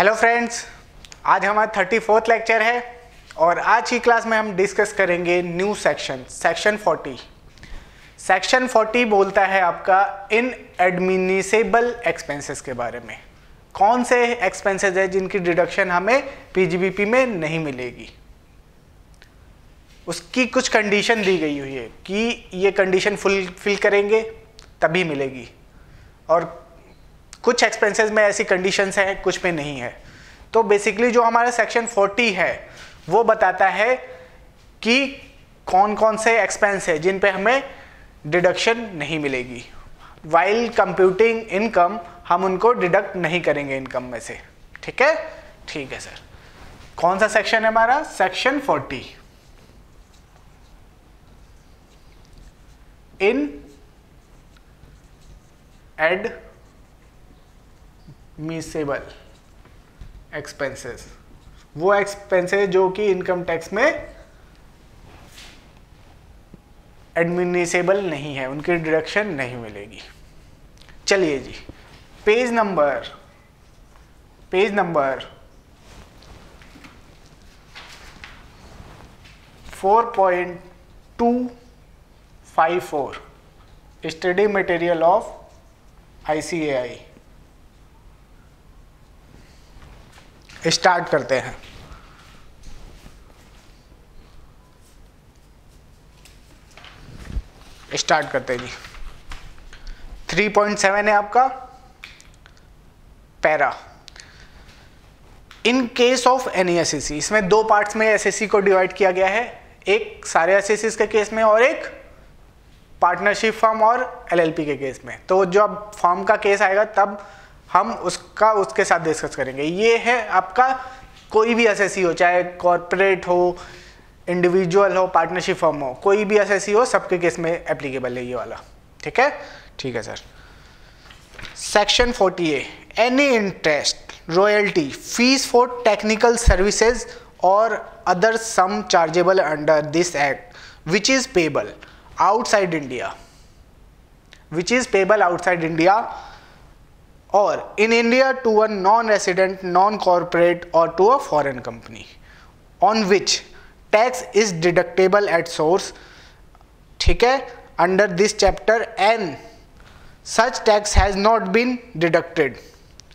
Hello friends, आज हमारा 34th lecture है और आज की क्लास में हम डिस्कस करेंगे न्यू सेक्शन 40। सेक्शन 40 बोलता है आपका इन एडमिनिसेबल एक्सपेंसेस के बारे में। कौन से एक्सपेंसेस है जिनकी डिडक्शन हमें पीजीबीपी में नहीं मिलेगी, उसकी कुछ कंडीशन दी गई हुई है कि ये कंडीशन फुलफिल करेंगे तभी मिलेगी, और कुछ एक्सपेंसेस में ऐसी कंडीशंस हैं, कुछ में नहीं है। तो बेसिकली जो हमारा सेक्शन 40 है वो बताता है कि कौन कौन से एक्सपेंस है जिन पे हमें डिडक्शन नहीं मिलेगी। वाइल कंप्यूटिंग इनकम हम उनको डिडक्ट नहीं करेंगे इनकम में से। ठीक है, ठीक है सर। कौन सा सेक्शन है हमारा? सेक्शन 40। इन एडमिसेबल एक्सपेंसेस, वो एक्सपेंसेस जो कि इनकम टैक्स में एडमिनिसेबल नहीं है, उनकी डिडक्शन नहीं मिलेगी। चलिए जी, page number 4.254 study material of ICAI start करते हैं। जी 3.7 है आपका पैरा। In case of any SSC, इसमें दो पार्ट्स में एसएससी को डिवाइड किया गया है, एक सारे एसएससी के केस में और एक पार्टनरशिप फर्म और LLP के केस में। तो जब फर्म का केस आएगा तब हम उसके साथ डिस्कस करेंगे। ये है आपका कोई भी एसएससी हो, चाहे कॉर्पोरेट हो, इंडिविजुअल हो, पार्टनरशिप फर्म हो, कोई भी एसएससी हो, सबके केस में एप्लीकेबल है ये वाला। ठीक है, ठीक है sir. Section 40A, any interest, royalty, fees for technical services और other sum chargeable under this act which is payable outside India or in India to a non-resident, non-corporate or to a foreign company on which tax is deductible at source, ठीक है, under this chapter, and such tax has not been deducted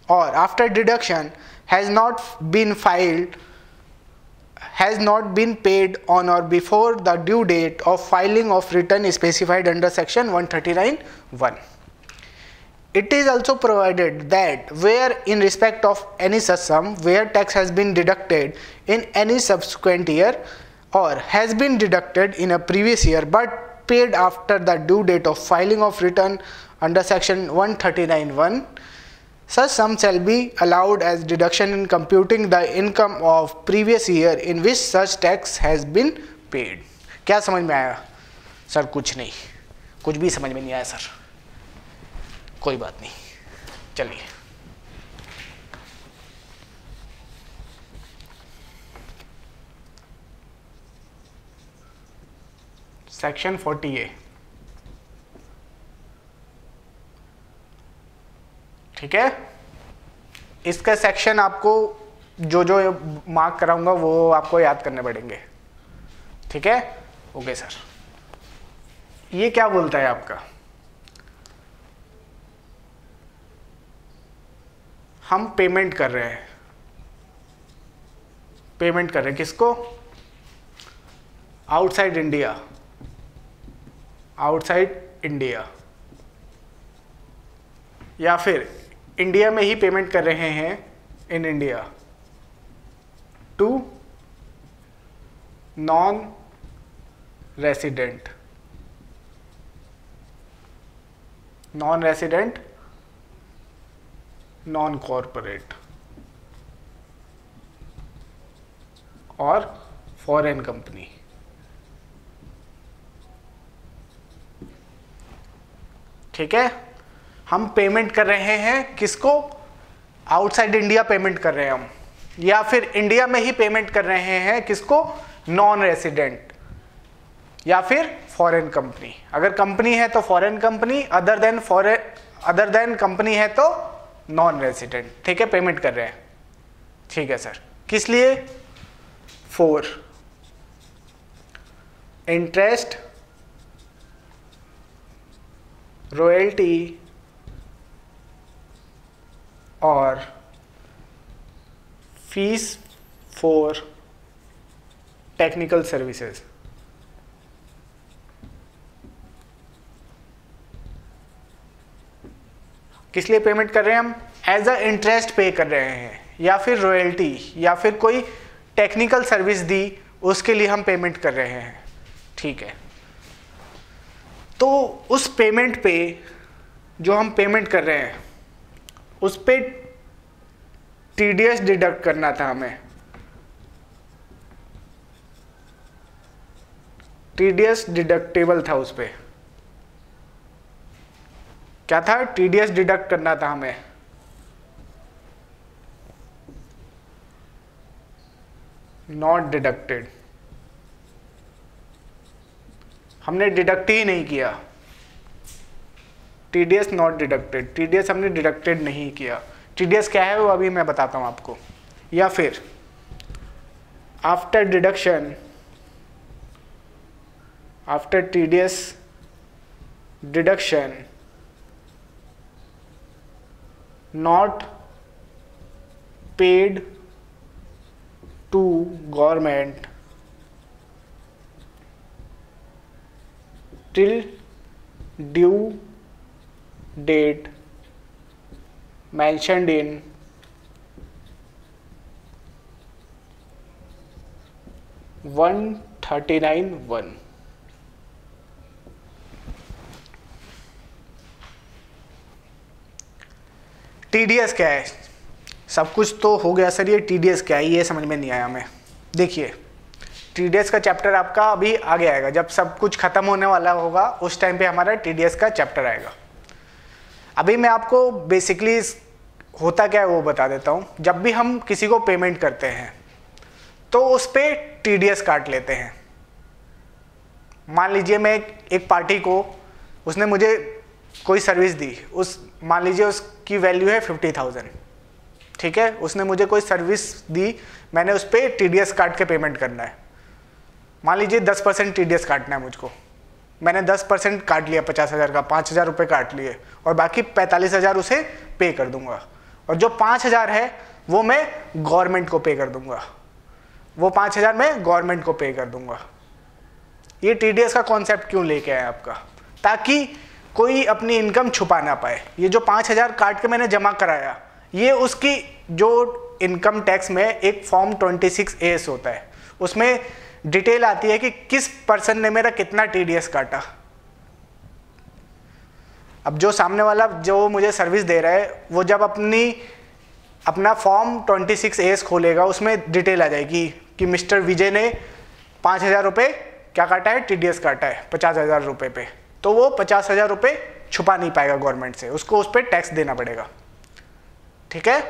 or after deduction has not been paid on or before the due date of filing of return specified under section 139(1). It is also provided that where in respect of any such sum where tax has been deducted in any subsequent year or has been deducted in a previous year but paid after the due date of filing of return under section 139(1), such sum shall be allowed as deduction in computing the income of previous year in which such tax has been paid। क्या समझ में आया sir? कुछ नहीं, कुछ भी समझ में नहीं आया सर, कोई बात नहीं। चलिए, सेक्शन 40A, ठीक है। इसका सेक्शन आपको जो मार्क कराऊंगा वो आपको याद करने पड़ेंगे। ठीक है, ओके सर। ये क्या बोलता है आपका? हम पेमेंट कर रहे हैं, किसको? आउटसाइड इंडिया, या फिर इंडिया में ही पेमेंट कर रहे हैं, in India, to non resident non corporate और फॉरेन कंपनी। ठीक है, हम पेमेंट कर रहे हैं किसको? आउटसाइड इंडिया पेमेंट कर रहे हैं हम, या फिर इंडिया में ही पेमेंट कर रहे हैं किसको? नॉन रेसिडेंट या फिर फॉरेन कंपनी। अगर कंपनी है तो foreign company, other than company है तो नॉन रेसिडेंट। ठीक है, पेमेंट कर रहे हैं। ठीक है सर, किस लिए? फॉर इंटरेस्ट, रॉयल्टी और फीस फॉर टेक्निकल सर्विसेज। किस लिए पेमेंट कर रहे हैं हम? एज अ इंटरेस्ट पे कर रहे हैं, या फिर रॉयल्टी, या फिर कोई टेक्निकल सर्विस दी उसके लिए हम पेमेंट कर रहे हैं। ठीक है, तो उस पेमेंट पे जो हम पेमेंट कर रहे हैं उस पे टीडीएस डिडक्ट करना था हमें। टीडीएस डिडक्टेबल था, उस पे क्या था? टीडीएस डिडक्ट करना था हमें। नॉट डिडक्टेड, हमने डिडक्ट ही नहीं किया। टीडीएस नॉट डिडक्टेड, टीडीएस हमने डिडक्टेड नहीं किया। टीडीएस क्या है वो अभी मैं बताता हूं आपको। या फिर after deduction, after TDS deduction not paid to government till due date mentioned in one 39(1). TDS क्या है? सब कुछ तो हो गया सर, ये टीडीएस क्या है ये समझ में नहीं आया हमें। देखिए, टीडीएस का चैप्टर आपका अभी आगे आएगा, जब सब कुछ खत्म होने वाला होगा उस टाइम पे हमारा टीडीएस का चैप्टर आएगा। अभी मैं आपको बेसिकली होता क्या है वो बता देता हूँ। जब भी हम किसी को पेमेंट करते हैं तो उस पर टीडीएस काट लेते हैं। मान लीजिए मैं एक पार्टी को, उसने मुझे कोई सर्विस दी, उस मान लीजिए उसकी वैल्यू है 50,000, ठीक है, उसने मुझे कोई सर्विस दी, मैंने उस पर टीडीएस काट के पेमेंट करना है। मान लीजिए 10% टीडीएस काटना है मुझको, मैंने 10% काट लिया 50,000 का, 5,000 रुपये काट लिए और बाकी 45,000 उसे पे कर दूंगा, और जो 5,000 है वो मैं गवर्नमेंट को पे कर दूंगा, वो 5,000 मैं गवर्नमेंट को पे कर दूंगा। ये टीडीएस का कॉन्सेप्ट क्यों लेके आए आपका? ताकि कोई अपनी इनकम छुपा ना पाए। ये जो 5,000 काट के मैंने जमा कराया, ये उसकी जो इनकम टैक्स में एक फॉर्म 26(AS) होता है, उसमें डिटेल आती है कि किस पर्सन ने मेरा कितना टीडीएस काटा। अब जो सामने वाला जो मुझे सर्विस दे रहा है वो जब अपना फॉर्म 26(AS) खोलेगा, उसमें डिटेल आ जाएगी कि मिस्टर विजय ने 5,000 रुपये क्या काटा है? टीडीएस काटा है 50,000 रुपये पे। तो वो 50,000 रुपये छुपा नहीं पाएगा गवर्नमेंट से, उसको उस पर टैक्स देना पड़ेगा। ठीक है,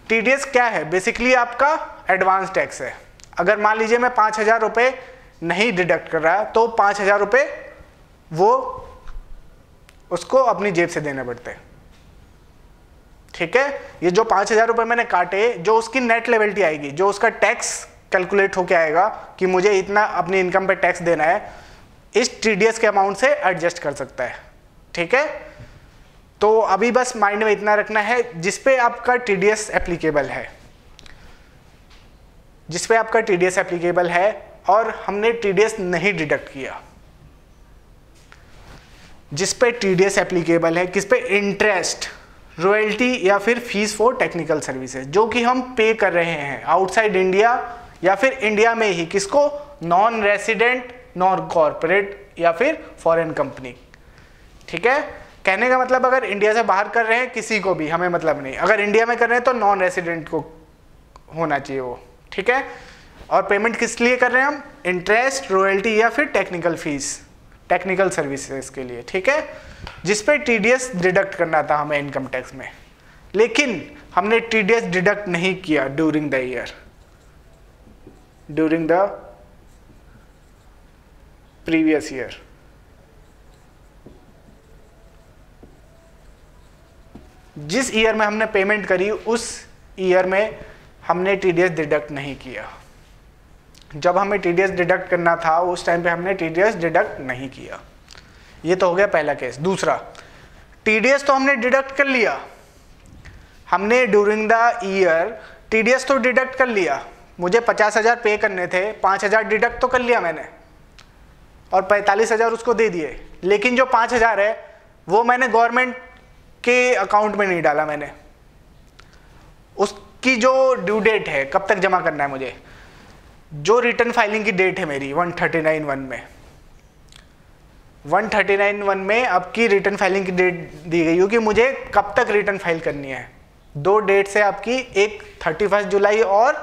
टीडीएस क्या है? बेसिकली आपका एडवांस टैक्स है। अगर मान लीजिए मैं 5,000 रुपये नहीं डिडक्ट कर रहा तो 5,000 रुपये वो उसको अपनी जेब से देने पड़ते हैं। ठीक है, ये जो 5,000 रुपये मैंने काटे, जो उसकी नेट लेवलिटी आएगी, जो उसका टैक्स कैलकुलेट होके आएगा कि मुझे इतना अपनी इनकम पे टैक्स देना है, इस टीडीएस के अमाउंट से एडजस्ट कर सकता है। ठीक है, तो अभी बस माइंड में इतना रखना है, जिसपे आपका टीडीएस एप्लीकेबल है, जिसपे आपका टीडीएस एप्लीकेबल है और हमने टीडीएस नहीं डिडक्ट किया, जिसपे टीडीएस एप्लीकेबल है, किस पे? इंटरेस्ट, रॉयल्टी या फिर फीस फॉर टेक्निकल सर्विसेज, जो कि हम पे कर रहे हैं आउटसाइड इंडिया या फिर इंडिया में ही। किसको? नॉन रेसिडेंट, नॉन कॉर्पोरेट या फिर फॉरेन कंपनी। ठीक है, कहने का मतलब अगर इंडिया से बाहर कर रहे हैं किसी को भी हमें मतलब नहीं, अगर इंडिया में कर रहे हैं तो नॉन रेसिडेंट को होना चाहिए वो। ठीक है, और पेमेंट किस लिए कर रहे हैं हम? इंटरेस्ट, रॉयल्टी या फिर टेक्निकल फीस, टेक्निकल सर्विसेज के लिए। ठीक है, जिसपे टीडीएस डिडक्ट करना था हमें इनकम टैक्स में, लेकिन हमने टीडीएस डिडक्ट नहीं किया during the year, during the previous year. जिस ईयर में हमने पेमेंट करी उस ईयर में हमने टीडीएस डिडक्ट नहीं किया। जब हमें टीडीएस डिडक्ट करना था उस टाइम पे हमने टीडीएस डिडक्ट नहीं किया। ये तो हो गया पहला केस। दूसरा, टीडीएस तो हमने डिडक्ट कर लिया, हमने ड्यूरिंग द ईयर टीडीएस तो डिडक्ट कर लिया, मुझे 50,000 पे करने थे, 5,000 डिडक्ट तो कर लिया मैंने और 45,000 उसको दे दिए। लेकिन जो 5,000 है वो मैंने गवर्नमेंट के अकाउंट में नहीं डाला, मैंने उसकी जो ड्यू डेट है, कब तक जमा करना है मुझे, जो रिटर्न फाइलिंग की डेट है मेरी 139(1) में, 139(1) में अब की रिटर्न फाइलिंग की डेट दी गई हो कि मुझे कब तक रिटर्न फाइल करनी है। दो डेट से आपकी, एक 31 जुलाई और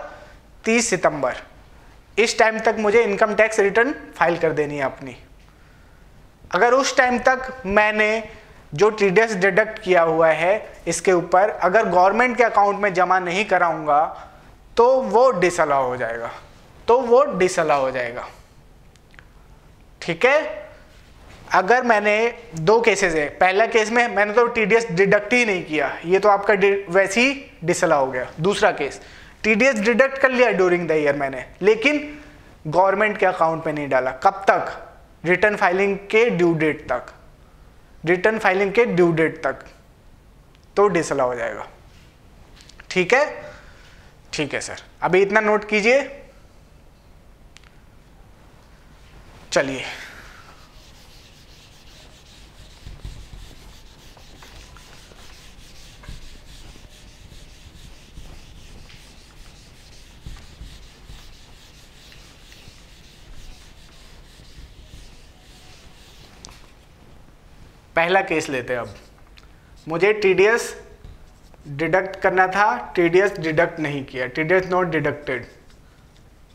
30 सितंबर, इस टाइम तक मुझे इनकम टैक्स रिटर्न फाइल कर देनी है अपनी। अगर उस टाइम तक मैंने जो टीडीएस डिडक्ट किया हुआ है इसके ऊपर अगर गवर्नमेंट के अकाउंट में जमा नहीं कराऊंगा तो वो डिसअलाउ हो जाएगा, ठीक है। अगर मैंने दो केसेस है, पहला केस में मैंने तो टीडीएस डिडक्ट ही नहीं किया, ये तो आपका वैसे ही डिसअलाउ हो गया। दूसरा केस, टीडीएस डिडक्ट कर लिया ड्यूरिंग द ईयर मैंने, लेकिन गवर्नमेंट के अकाउंट में नहीं डाला। कब तक? रिटर्न फाइलिंग के ड्यू डेट तक, तो डिसअलाउ हो जाएगा। ठीक है सर, अभी इतना नोट कीजिए। चलिए पहला केस लेते हैं। अब मुझे टीडीएस डिडक्ट करना था, टीडीएस डिडक्ट नहीं किया, TDS not deducted,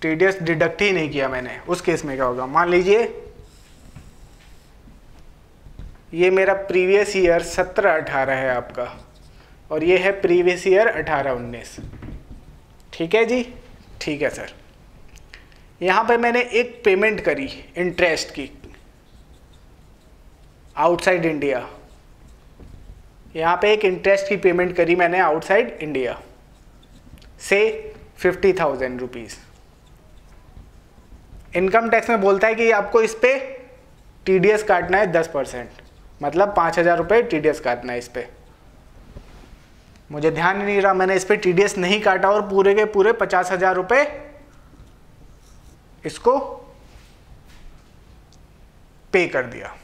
TDS deduct ही नहीं किया मैंने। उस केस में क्या होगा? मान लीजिए ये मेरा प्रीवियस ईयर 17-18 है आपका, और ये है प्रीवियस ईयर 18-19। ठीक है जी, ठीक है सर। यहाँ पे मैंने एक पेमेंट करी इंटरेस्ट की आउटसाइड इंडिया, यहाँ पे एक इंटरेस्ट की पेमेंट करी मैंने आउटसाइड इंडिया से 50,000 रुपीज़। इनकम टैक्स में बोलता है कि आपको इस पे टीडीएस काटना है 10%, मतलब 5,000 रुपये टीडीएस काटना है इस पे। मुझे ध्यान ही नहीं रहा, मैंने इस पे टीडीएस नहीं काटा और पूरे के पूरे 50,000 रुपये इसको पे कर दिया।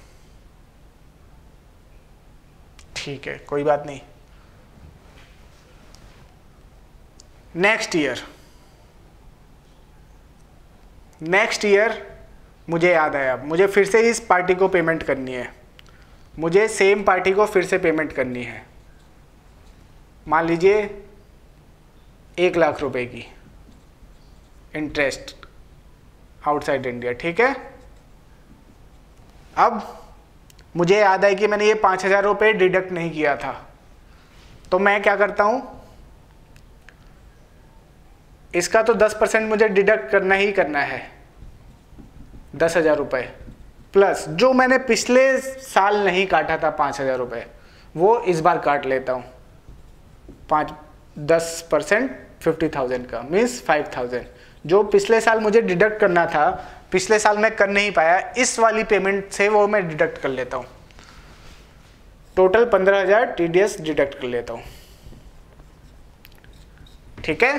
ठीक है, कोई बात नहीं। नेक्स्ट ईयर मुझे याद आया, मुझे फिर से इस पार्टी को पेमेंट करनी है, मुझे सेम पार्टी को फिर से पेमेंट करनी है। मान लीजिए 1 लाख रुपए की इंटरेस्ट आउटसाइड इंडिया। ठीक है, अब मुझे याद है कि मैंने ये 5,000 रुपये डिडक्ट नहीं किया था, तो मैं क्या करता हूं, इसका तो 10% मुझे डिडक्ट करना ही करना है, 10,000 रुपये, प्लस जो मैंने पिछले साल नहीं काटा था 5,000 रुपये, वो इस बार काट लेता हूँ। 10% 50,000 का मीन्स 5,000, जो पिछले साल मुझे डिडक्ट करना था, पिछले साल मैं कर नहीं पाया, इस वाली पेमेंट से वो मैं डिडक्ट कर लेता हूँ। टोटल 15,000 टीडीएस डिडक्ट कर लेता हूँ। ठीक है,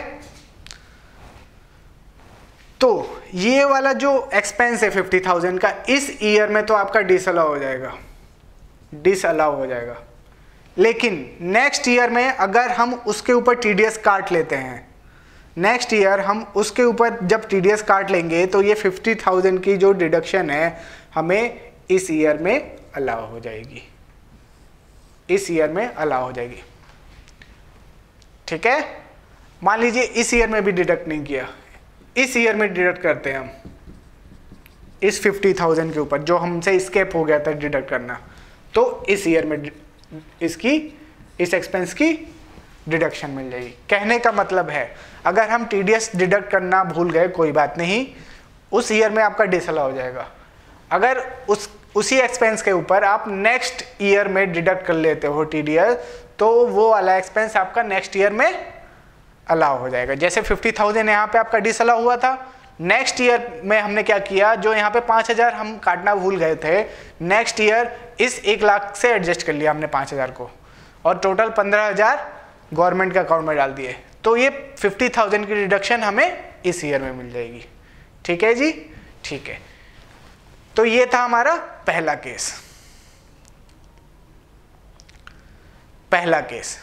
तो ये वाला जो एक्सपेंस है 50,000 का, इस ईयर में तो आपका डिसअलाउ हो जाएगा। लेकिन नेक्स्ट ईयर में अगर हम उसके ऊपर टीडीएस काट लेते हैं, नेक्स्ट ईयर हम उसके ऊपर जब टीडीएस काट लेंगे तो ये 50,000 की जो डिडक्शन है हमें इस ईयर में अलाउ हो जाएगी, ठीक है। मान लीजिए इस ईयर में भी डिडक्ट नहीं किया, इस ईयर में डिडक्ट करते हैं हम इस 50,000 के ऊपर जो हमसे स्केप हो गया था डिडक्ट करना, तो इस ईयर में इस एक्सपेंस की डिडक्शन मिल जाएगी। कहने का मतलब है अगर हम टीडीएस डिडक्ट करना भूल गए कोई बात नहीं, उस ईयर में आपका डिसअलाउ हो जाएगा। अगर उसी एक्सपेंस के ऊपर आप नेक्स्ट ईयर में डिडक्ट कर लेते हो टीडीएस, तो वो वाला एक्सपेंस आपका नेक्स्ट ईयर में अलाउ हो जाएगा। जैसे 50,000 यहाँ पे आपका डिसअलाउ हुआ था, नेक्स्ट ईयर में हमने क्या किया, जो यहाँ पे 5,000 हम काटना भूल गए थे, नेक्स्ट ईयर इस 1 लाख से एडजस्ट कर लिया हमने 5,000 को, और टोटल 15,000 गवर्नमेंट के अकाउंट में डाल दिए। तो ये 50,000 की रिडक्शन हमें इस ईयर में मिल जाएगी। ठीक है जी, ठीक है। तो ये था हमारा पहला केस। पहला केस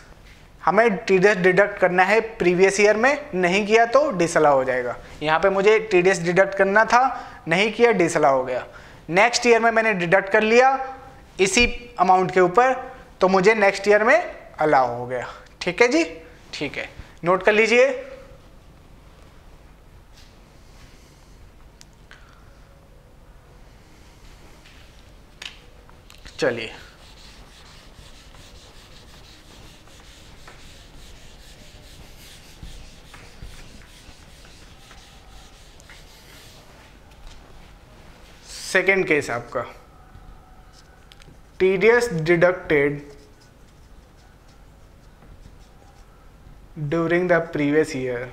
हमें टीडीएस डिडक्ट करना है प्रीवियस ईयर में, नहीं किया तो डिसअलाउ हो जाएगा। यहाँ पे मुझे टीडीएस डिडक्ट करना था, नहीं किया, डिसअलाउ हो गया। नेक्स्ट ईयर में मैंने डिडक्ट कर लिया इसी अमाउंट के ऊपर, तो मुझे नेक्स्ट ईयर में अलाउ हो गया। ठीक है जी, ठीक है, नोट कर लीजिए। चलिए सेकेंड केस आपका, TDS deducted during the previous year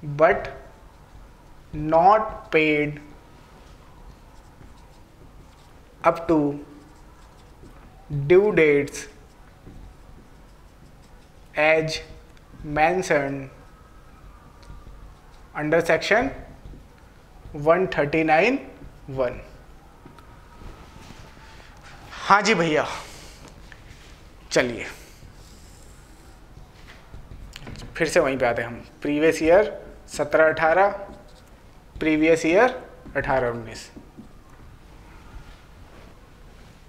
but not paid up to due dates as mentioned under section 139(1). हाँ जी भैया, चलिए फिर से वहीं पे आते हैं हम। Previous year 17-18, previous year 18-19।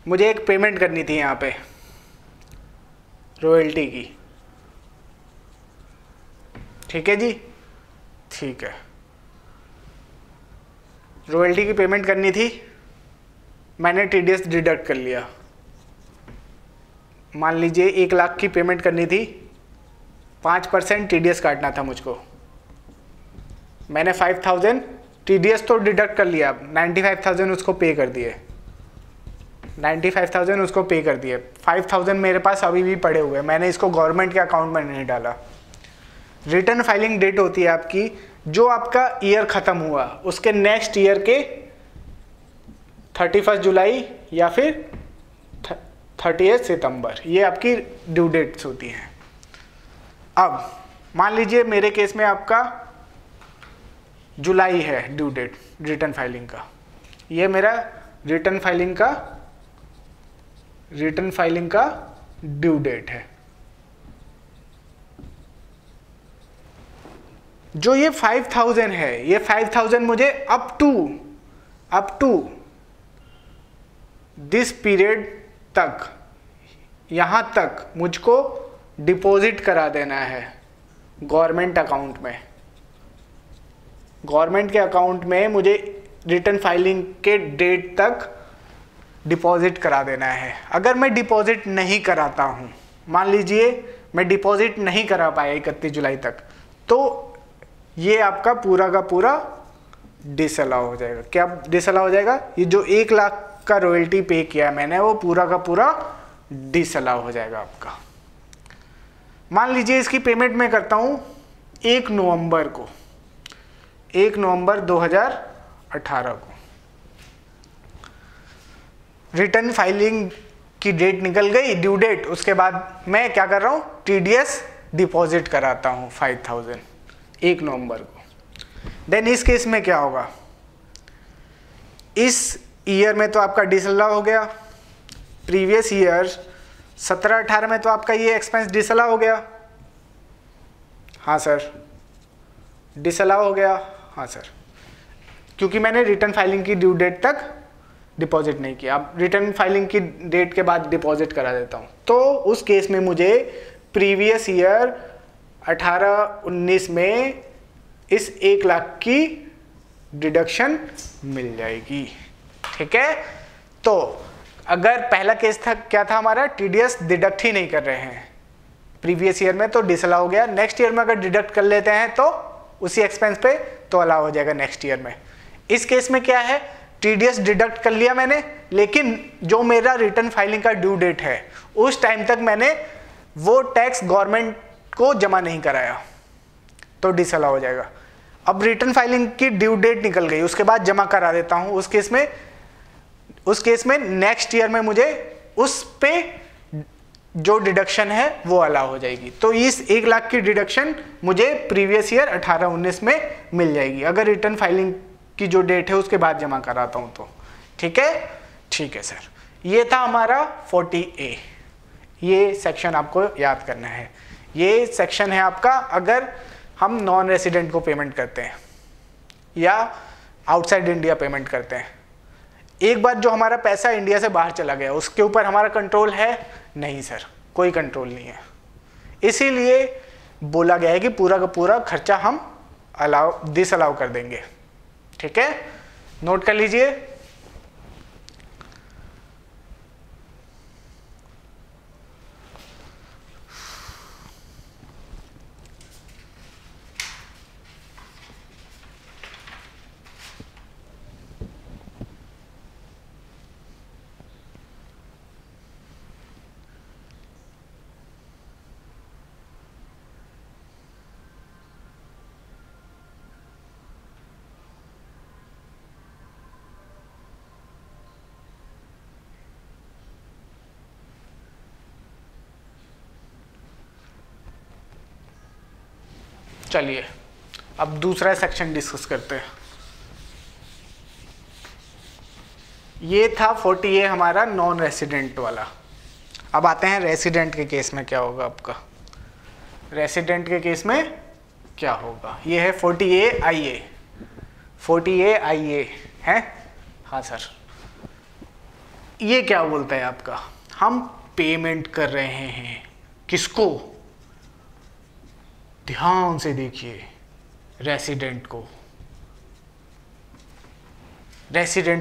मुझे एक पेमेंट करनी थी यहाँ पे रॉयल्टी की। ठीक है जी, ठीक है, रॉयल्टी की पेमेंट करनी थी, मैंने टीडीएस डिडक्ट कर लिया। मान लीजिए 1 लाख की पेमेंट करनी थी, 5% टीडीएस काटना था मुझको। मैंने 5,000 टीडीएस तो डिडक्ट कर लिया, 95,000 उसको पे कर दिए, 95,000 उसको पे कर दिए। 5,000 मेरे पास अभी भी पड़े हुए, मैंने इसको गवर्नमेंट के अकाउंट में नहीं डाला। रिटर्न फाइलिंग डेट होती है आपकी जो आपका ईयर ख़त्म हुआ उसके नेक्स्ट ईयर के 31 जुलाई या फिर 30 सितंबर, ये आपकी ड्यू डेट्स होती हैं। अब मान लीजिए मेरे केस में आपका जुलाई है ड्यू डेट रिटर्न फाइलिंग का, ये मेरा रिटर्न फाइलिंग का ड्यू डेट है। जो ये 5,000 है, ये 5,000 मुझे अप टू दिस पीरियड तक, यहाँ तक मुझको डिपॉजिट करा देना है गवर्नमेंट अकाउंट में। गवर्नमेंट के अकाउंट में मुझे रिटर्न फाइलिंग के डेट तक डिपॉजिट करा देना है। अगर मैं डिपॉजिट नहीं कराता हूँ, मान लीजिए मैं डिपॉजिट नहीं करा पाया 31 जुलाई तक, तो ये आपका पूरा का पूरा डिसअलाउ हो जाएगा। क्या डिसअलाउ हो जाएगा? ये जो 1 लाख का रॉयल्टी पे किया मैंने, वो पूरा का पूरा डिसअलाउ हो जाएगा आपका। मान लीजिए इसकी पेमेंट मैं करता हूँ 1 नवंबर को, 1 नवंबर 2018 को। रिटर्न फाइलिंग की डेट निकल गई, ड्यू डेट, उसके बाद मैं क्या कर रहा हूँ, टीडीएस डिपॉजिट कराता हूँ 5,000 1 नवंबर को। देन इस केस में क्या होगा, इस ईयर में तो आपका डिसअलाउ हो गया, प्रीवियस ईयर 17-18 में तो आपका ये एक्सपेंस डिसअलाउ हो गया। हाँ सर, डिसअलाउ हो गया। हाँ सर, क्योंकि मैंने रिटर्न फाइलिंग की ड्यू डेट तक डिपॉजिट नहीं किया। अब रिटर्न फाइलिंग की डेट के बाद डिपॉजिट करा देता हूँ, तो उस केस में मुझे प्रीवियस ईयर 18-19 में इस 1 लाख की डिडक्शन मिल जाएगी। ठीक है, तो अगर पहला केस था क्या था हमारा, टीडीएस डिडक्ट ही नहीं कर रहे हैं प्रीवियस ईयर में, तो डिसअलाउ हो गया। नेक्स्ट ईयर में अगर डिडक्ट कर लेते हैं तो उसी एक्सपेंस पे तो अलाउ हो जाएगा नेक्स्ट ईयर में। इस केस में क्या है, टीडीएस डिडक्ट कर लिया मैंने, लेकिन जो मेरा रिटर्न फाइलिंग का ड्यू डेट है उस टाइम तक मैंने वो टैक्स गवर्नमेंट को जमा नहीं कराया, तो डिसअलाउ हो जाएगा। अब रिटर्न फाइलिंग की ड्यू डेट निकल गई, उसके बाद जमा करा देता हूं, उस केस में नेक्स्ट ईयर में मुझे उस पे जो डिडक्शन है वो अलाउ हो जाएगी। तो इस 1 लाख की डिडक्शन मुझे प्रीवियस ईयर 18-19 में मिल जाएगी, अगर रिटर्न फाइलिंग की जो डेट है उसके बाद जमा कराता हूं तो। ठीक है सर, ये था हमारा 40A। ये सेक्शन आपको याद करना है। ये सेक्शन है आपका अगर हम नॉन रेसिडेंट को पेमेंट करते हैं या आउटसाइड इंडिया पेमेंट करते हैं। एक बार जो हमारा पैसा इंडिया से बाहर चला गया उसके ऊपर हमारा कंट्रोल है? नहीं सर, कोई कंट्रोल नहीं है। इसीलिए बोला गया है कि पूरा का पूरा खर्चा हम डिसअलाउ कर देंगे। ठीक है, नोट कर लीजिए। चलिए अब दूसरा सेक्शन डिस्कस करते हैं। ये था 40A हमारा नॉन रेसिडेंट वाला। अब आते हैं रेसिडेंट के केस में क्या होगा आपका। रेसिडेंट के केस में क्या होगा, ये है 40A IA है। हाँ सर, ये क्या बोलता है आपका, हम पेमेंट कर रहे हैं किसको, ध्यान से देखिए, रेसिडेंट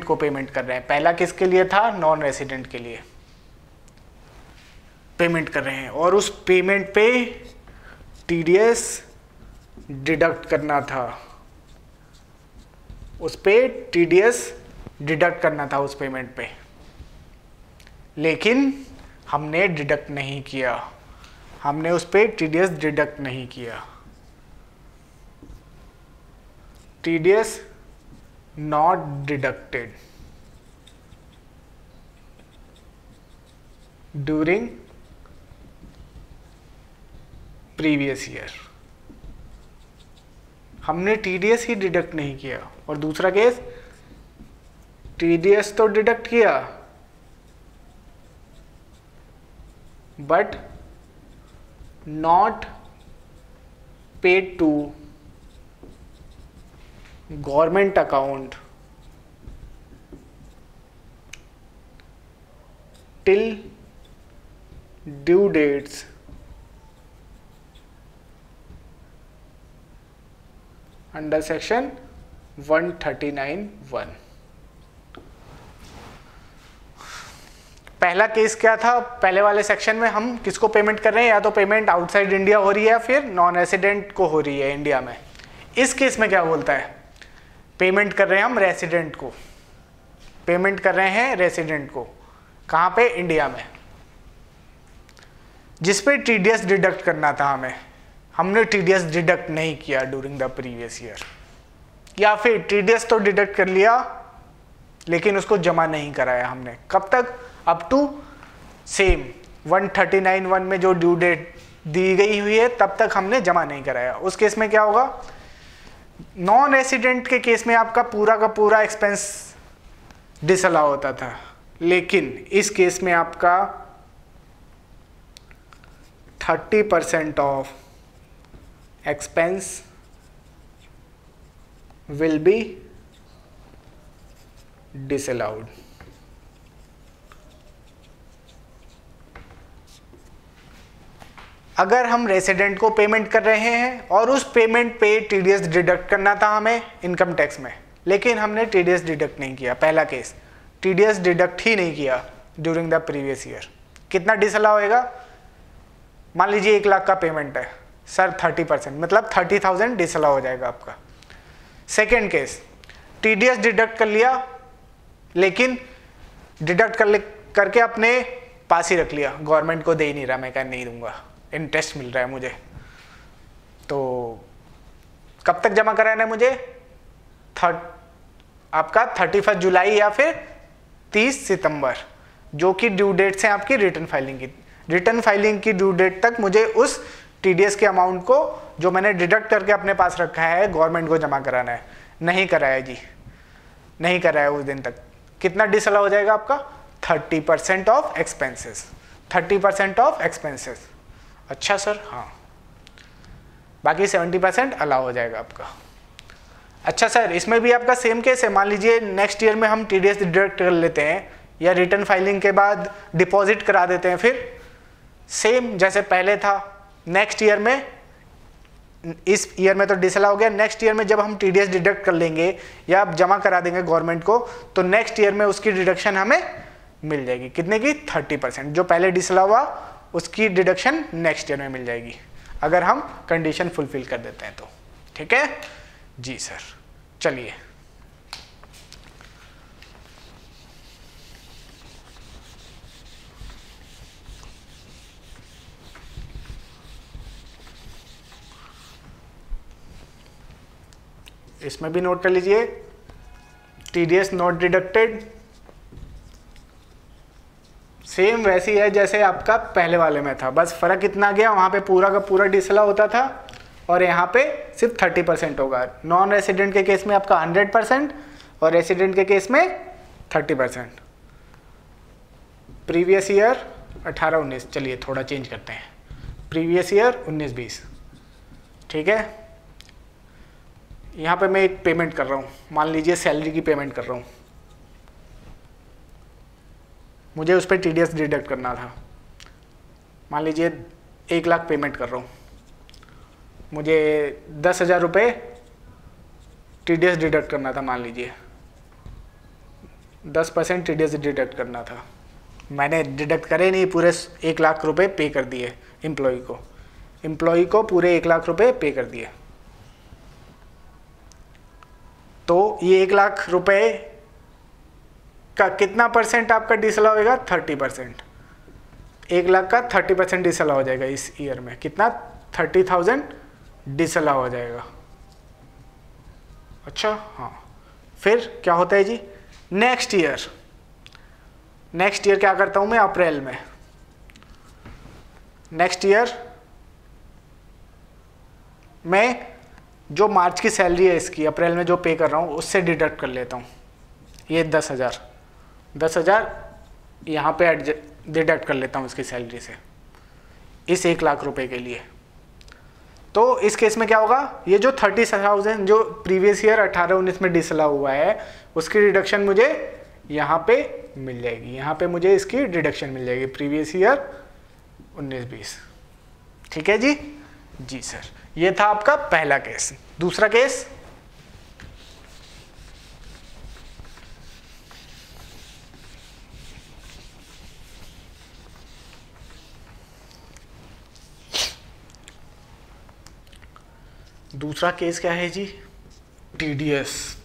को पेमेंट कर रहे हैं। पहला किसके लिए था, नॉन रेसिडेंट के लिए पेमेंट कर रहे हैं, और उस पेमेंट पे टीडीएस डिडक्ट करना था, उस पेमेंट पे, लेकिन हमने डिडक्ट नहीं किया, हमने उस पे टीडीएस डिडक्ट नहीं किया। TDS not deducted during previous year, हमने टीडीएस ही डिडक्ट नहीं किया। और दूसरा केस, टीडीएस तो डिडक्ट किया but not paid to government account till due dates under section 139(1). पहला केस क्या था, पहले वाले सेक्शन में हम किसको पेमेंट कर रहे हैं, या तो पेमेंट आउटसाइड इंडिया हो रही है या फिर नॉन रेसिडेंट को हो रही है इंडिया में। इस केस में क्या बोलता है, पेमेंट कर रहे हैं हम रेसिडेंट को, पेमेंट कर रहे हैं रेसिडेंट को, कहाँ पे, इंडिया में, जिस पे टीडीएस डिडक्ट करना था हमें, हमने टीडीएस डिडक्ट नहीं किया ड्यूरिंग द प्रीवियस ईयर, या फिर टीडीएस तो डिडक्ट कर लिया लेकिन उसको जमा नहीं कराया हमने। कब तक, अप टू सेम 139(1) में जो ड्यू डेट दी गई हुई है तब तक हमने जमा नहीं कराया। उस केस में क्या होगा, नॉन रेसिडेंट के केस में आपका पूरा का पूरा एक्सपेंस डिसअलाउ होता था, लेकिन इस केस में आपका 30% of expense will be disallowed. अगर हम रेसिडेंट को पेमेंट कर रहे हैं और उस पेमेंट पे टीडीएस डिडक्ट करना था हमें इनकम टैक्स में, लेकिन हमने टीडीएस डिडक्ट नहीं किया, पहला केस टीडीएस डिडक्ट ही नहीं किया ड्यूरिंग द प्रीवियस ईयर, कितना डिसअलाउ होएगा, मान लीजिए 1 लाख का पेमेंट है सर, 30% मतलब 30,000 डिसअलाउ हो जाएगा आपका। सेकेंड केस, टीडीएस डिडक्ट कर लिया लेकिन डिडक्ट करके अपने पास ही रख लिया, गवर्नमेंट को दे ही नहीं रहा, मैं क्या नहीं दूंगा, इंटरेस्ट मिल रहा है मुझे। तो कब तक जमा कराना है मुझे? आपका 31 जुलाई या फिर 30 सितंबर, जो कि ड्यू डेट्स हैं आपकी रिटर्न फाइलिंग की। रिटर्न फाइलिंग की ड्यू डेट तक मुझे उस टीडीएस के अमाउंट को जो मैंने डिडक्ट करके अपने पास रखा है गवर्नमेंट को जमा कराना है। नहीं कराया जी, नहीं कराया उस दिन तक, कितना डिसअलाउ हो जाएगा आपका? 30% ऑफ एक्सपेंसेस, 30% ऑफ एक्सपेंसेस। अच्छा सर, हाँ, बाकी 70% अलाउ हो जाएगा आपका। अच्छा सर, इसमें भी आपका सेम केस है। मान लीजिए नेक्स्ट ईयर में हम टीडीएस डिडक्ट कर लेते हैं या रिटर्न फाइलिंग के बाद डिपॉजिट करा देते हैं, फिर सेम जैसे पहले था। नेक्स्ट ईयर में, इस ईयर में तो डिसअलाउ हो गया, नेक्स्ट ईयर में जब हम टीडीएस डिडक्ट कर लेंगे या जमा करा देंगे गवर्नमेंट को, तो नेक्स्ट ईयर में उसकी डिडक्शन हमें मिल जाएगी। कितने की? 30%। जो पहले डिसअलाउ हुआ उसकी डिडक्शन नेक्स्ट ईयर में मिल जाएगी, अगर हम कंडीशन फुलफिल कर देते हैं तो। ठीक है जी सर, चलिए इसमें भी नोट कर लीजिए, टीडीएस नॉट डिडक्टेड सेम वैसी है जैसे आपका पहले वाले में था, बस फर्क इतना गया, वहां पे पूरा का पूरा डिसअलाउ होता था और यहाँ पे सिर्फ 30% होगा। नॉन रेसिडेंट के केस में आपका 100% और रेसिडेंट के केस में 30%। प्रीवियस ईयर 18-19, चलिए थोड़ा चेंज करते हैं, प्रीवियस ईयर 19-20। ठीक है, यहाँ पे मैं एक पेमेंट कर रहा हूँ, मान लीजिए सैलरी की पेमेंट कर रहा हूँ, मुझे उस पर टीडीएस डिडक्ट करना था। मान लीजिए 1 लाख पेमेंट कर रहा हूँ, मुझे 10,000 रुपये टीडीएस डिडक्ट करना था। मान लीजिए 10% टीडीएस डिडक्ट करना था, मैंने डिडक्ट करे नहीं, पूरे 1 लाख रुपये पे कर दिए एम्प्लॉय को पूरे 1 लाख रुपये पे कर दिए। तो ये 1 लाख रुपए का कितना परसेंट आपका डिसअलाउ होगा? 30%। 1 लाख का 30% डिसअलाउ हो जाएगा इस ईयर में। कितना? 30,000 डिसअलाउ हो जाएगा। अच्छा, हाँ, फिर क्या होता है जी? नेक्स्ट ईयर क्या करता हूं मैं? अप्रैल में, नेक्स्ट ईयर मैं जो मार्च की सैलरी है इसकी, अप्रैल में जो पे कर रहा हूँ उससे डिडक्ट कर लेता हूँ। ये 10,000 यहाँ पे डिडक्ट कर लेता हूँ इसकी सैलरी से, इस 1 लाख रुपए के लिए। तो इस केस में क्या होगा? ये जो 30,000 जो प्रीवियस ईयर 18-19 में डिसअलाउ हुआ है उसकी डिडक्शन मुझे यहाँ पे मिल जाएगी, यहाँ पे मुझे इसकी डिडक्शन मिल जाएगी, प्रीवियस ईयर 19-20। ठीक है जी? जी सर, ये था आपका पहला केस। दूसरा केस, क्या है जी? TDS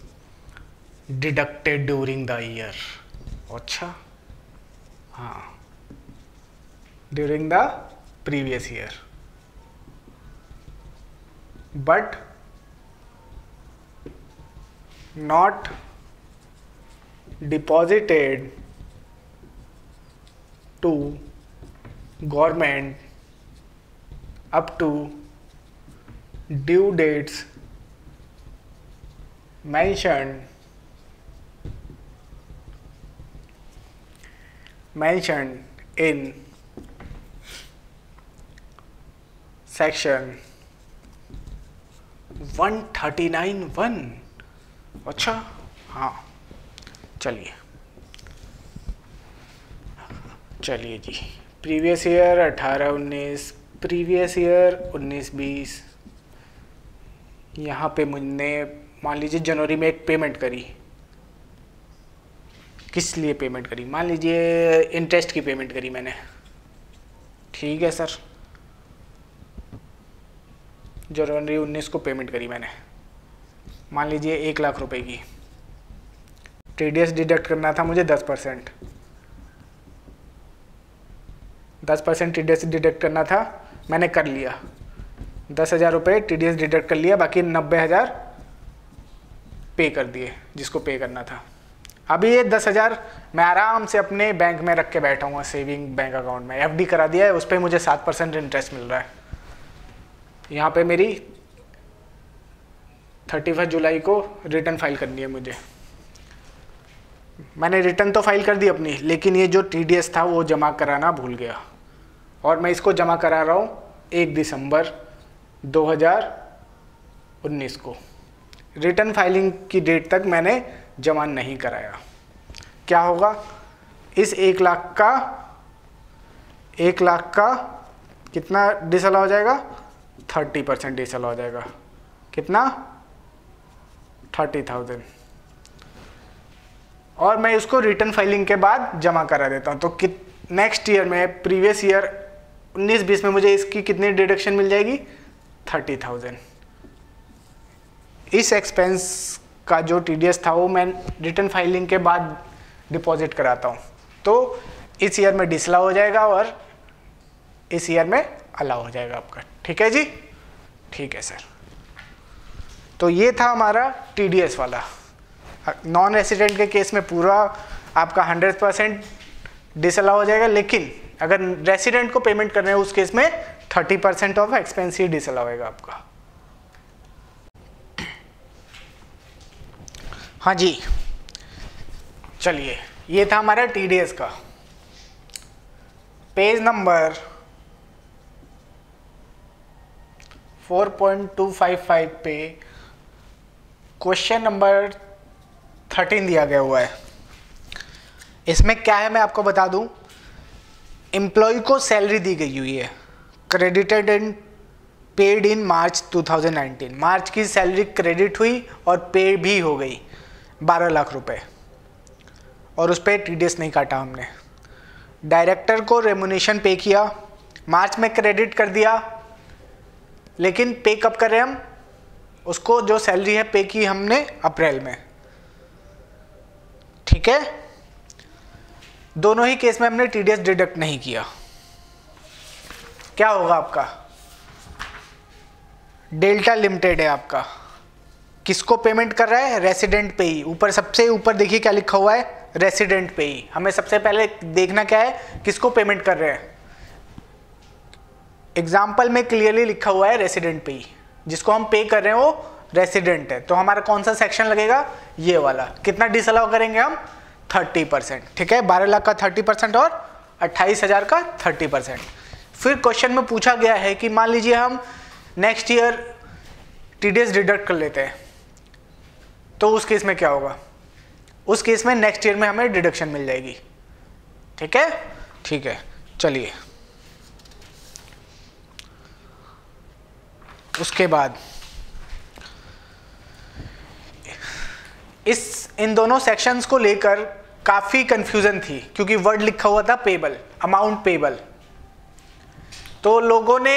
deducted during the year. अच्छा, हाँ, during the previous year, but not deposited to government up to due dates mentioned in section 139(1). अच्छा, हाँ, चलिए जी, प्रीवियस ईयर 18-19, प्रीवियस ईयर 19-20। यहाँ पे मैंने मान लीजिए जनवरी में एक पेमेंट करी। किस लिए पेमेंट करी? मान लीजिए इंटरेस्ट की पेमेंट करी मैंने। ठीक है सर, जनवरी 19 को पेमेंट करी मैंने, मान लीजिए 1 लाख रुपए की। TDS डिडक्ट करना था मुझे 10%, 10% TDS डिडक्ट करना था, मैंने कर लिया। 10,000 रुपये TDS डिडक्ट कर लिया, बाकी 90,000 पे कर दिए जिसको पे करना था। अभी ये 10,000 मैं आराम से अपने बैंक में रख के बैठा हूँ, सेविंग बैंक अकाउंट में FD करा दिया है, उस पर मुझे 7% इंटरेस्ट मिल रहा है। यहाँ पे मेरी 31 जुलाई को रिटर्न फाइल करनी है मुझे। मैंने रिटर्न तो फाइल कर दी अपनी, लेकिन ये जो TDS था वो जमा कराना भूल गया, और मैं इसको जमा करा रहा हूँ 1 दिसंबर 2019 को। रिटर्न फाइलिंग की डेट तक मैंने जमा नहीं कराया। क्या होगा, इस 1 लाख का कितना डिसअलाउ हो जाएगा, 30% डिसअलाउ हो जाएगा। कितना, 30,000। और मैं उसको रिटर्न फाइलिंग के बाद जमा करा देता हूँ, तो नेक्स्ट ईयर में, प्रीवियस ईयर 19-20 में मुझे इसकी कितनी डिडक्शन मिल जाएगी, 30,000। इस एक्सपेंस का जो TDS था वो मैं रिटर्न फाइलिंग के बाद डिपॉजिट कराता हूँ, तो इस ईयर में डिसअलाउ हो जाएगा और इस ईयर में अलाउ हो जाएगा आपका। ठीक है जी, ठीक है सर। तो ये था हमारा TDS वाला। नॉन रेसिडेंट के केस में पूरा आपका 100% डिसअलाउ हो जाएगा, लेकिन अगर रेसिडेंट को पेमेंट कर रहे हैं उस केस में 30% ऑफ एक्सपेंस ही डिसअलाउ होगा आपका। हाँ जी, चलिए, ये था हमारा TDS का। पेज नंबर 4.255 पे क्वेश्चन नंबर 13 दिया गया हुआ है। इसमें क्या है मैं आपको बता दूं। एम्प्लॉय को सैलरी दी गई हुई है, क्रेडिटेड एंड पेड इन मार्च 2019। मार्च की सैलरी क्रेडिट हुई और पे भी हो गई 12 लाख रुपए, और उस पर TDS नहीं काटा हमने। डायरेक्टर को रेमुनेशन पे किया, मार्च में क्रेडिट कर दिया, लेकिन पे कब कर रहे हैं हम, उसको जो सैलरी है पे की हमने अप्रैल में। ठीक है, दोनों ही केस में हमने TDS डिडक्ट नहीं किया। क्या होगा आपका, डेल्टा लिमिटेड है आपका, किसको पेमेंट कर रहा है, रेसिडेंट पे ही। ऊपर सबसे ऊपर देखिए क्या लिखा हुआ है, रेसिडेंट पे ही। हमें सबसे पहले देखना क्या है, किसको पेमेंट कर रहे हैं। एग्जाम्पल में क्लियरली लिखा हुआ है रेसिडेंट पे ही, जिसको हम पे कर रहे हैं वो रेसिडेंट है, तो हमारा कौन सा सेक्शन लगेगा, ये वाला। कितना डिसअलाउ करेंगे हम, 30%। ठीक है, 12 लाख का 30% और 28,000 का 30%। फिर क्वेश्चन में पूछा गया है कि मान लीजिए हम नेक्स्ट ईयर TDS डिडक्ट कर लेते हैं, तो उस केस में क्या होगा, उस केस में नेक्स्ट ईयर में हमें डिडक्शन मिल जाएगी। ठीक है, ठीक है, चलिए। उसके बाद इन दोनों सेक्शंस को लेकर काफी कंफ्यूजन थी, क्योंकि वर्ड लिखा हुआ था पेबल, अमाउंट पेबल। तो लोगों ने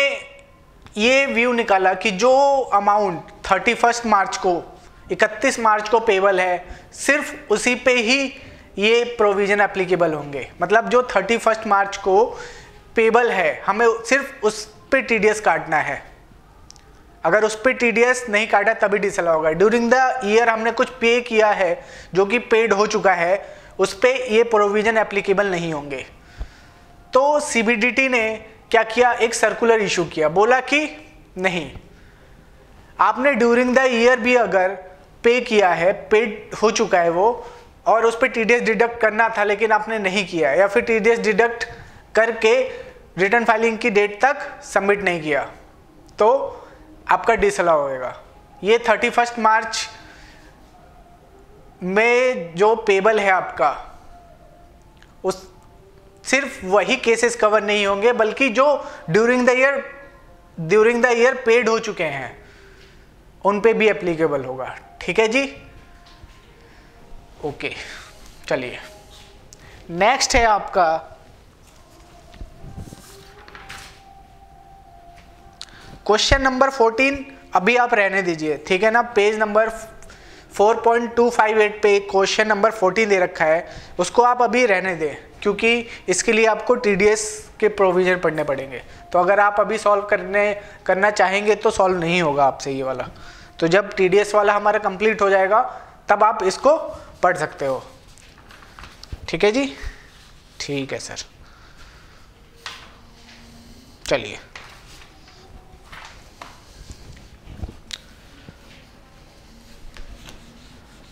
ये व्यू निकाला कि जो अमाउंट 31 मार्च को, 31 मार्च को पेबल है, सिर्फ उसी पे ही ये प्रोविजन एप्लीकेबल होंगे। मतलब जो 31 मार्च को पेबल है, हमें सिर्फ उस पे TDS काटना है। अगर उस पे TDS नहीं काटा तभी डिसअलाउ होगा। ड्यूरिंग द ईयर हमने कुछ पे किया है जो कि पेड हो चुका है, उस पे ये प्रोविजन एप्लीकेबल नहीं होंगे। तो CBDT ने क्या किया, एक सर्कुलर इशू किया, बोला कि नहीं, आपने ड्यूरिंग द ईयर भी अगर पे किया है, पेड हो चुका है वो, और उस पर TDS डिडक्ट करना था लेकिन आपने नहीं किया, या फिर TDS डिडक्ट करके रिटर्न फाइलिंग की डेट तक सबमिट नहीं किया, तो आपका डिसअलाउ होएगा। ये 31 मार्च में जो पेबल है आपका, उस सिर्फ वही केसेस कवर नहीं होंगे, बल्कि जो ड्यूरिंग द ईयर पेड हो चुके हैं उन पे भी एप्लीकेबल होगा। ठीक है जी, ओके। चलिए, नेक्स्ट है आपका क्वेश्चन नंबर 14। अभी आप रहने दीजिए, ठीक है ना। पेज नंबर 4.258 पे क्वेश्चन नंबर 14 दे रखा है, उसको आप अभी रहने दें क्योंकि इसके लिए आपको TDS के प्रोविजन पढ़ने पड़ेंगे। तो अगर आप अभी सॉल्व करना चाहेंगे तो सॉल्व नहीं होगा आपसे ये वाला। तो जब TDS वाला हमारा कंप्लीट हो जाएगा तब आप इसको पढ़ सकते हो। ठीक है जी, ठीक है सर। चलिए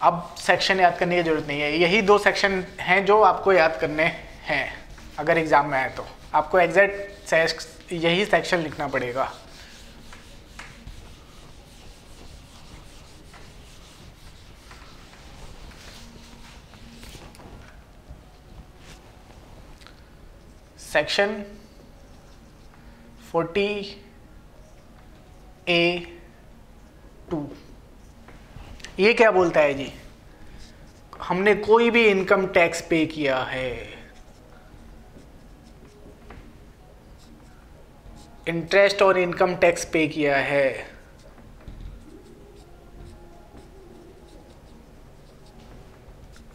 अब सेक्शन याद करने की जरूरत नहीं है, यही 2 सेक्शन हैं जो आपको याद करने हैं। अगर एग्जाम में आए तो आपको एग्जैक्ट यही सेक्शन लिखना पड़ेगा। सेक्शन 40A2 ये क्या बोलता है जी? हमने कोई भी इनकम टैक्स पे किया है, इंटरेस्ट और इनकम टैक्स पे किया है,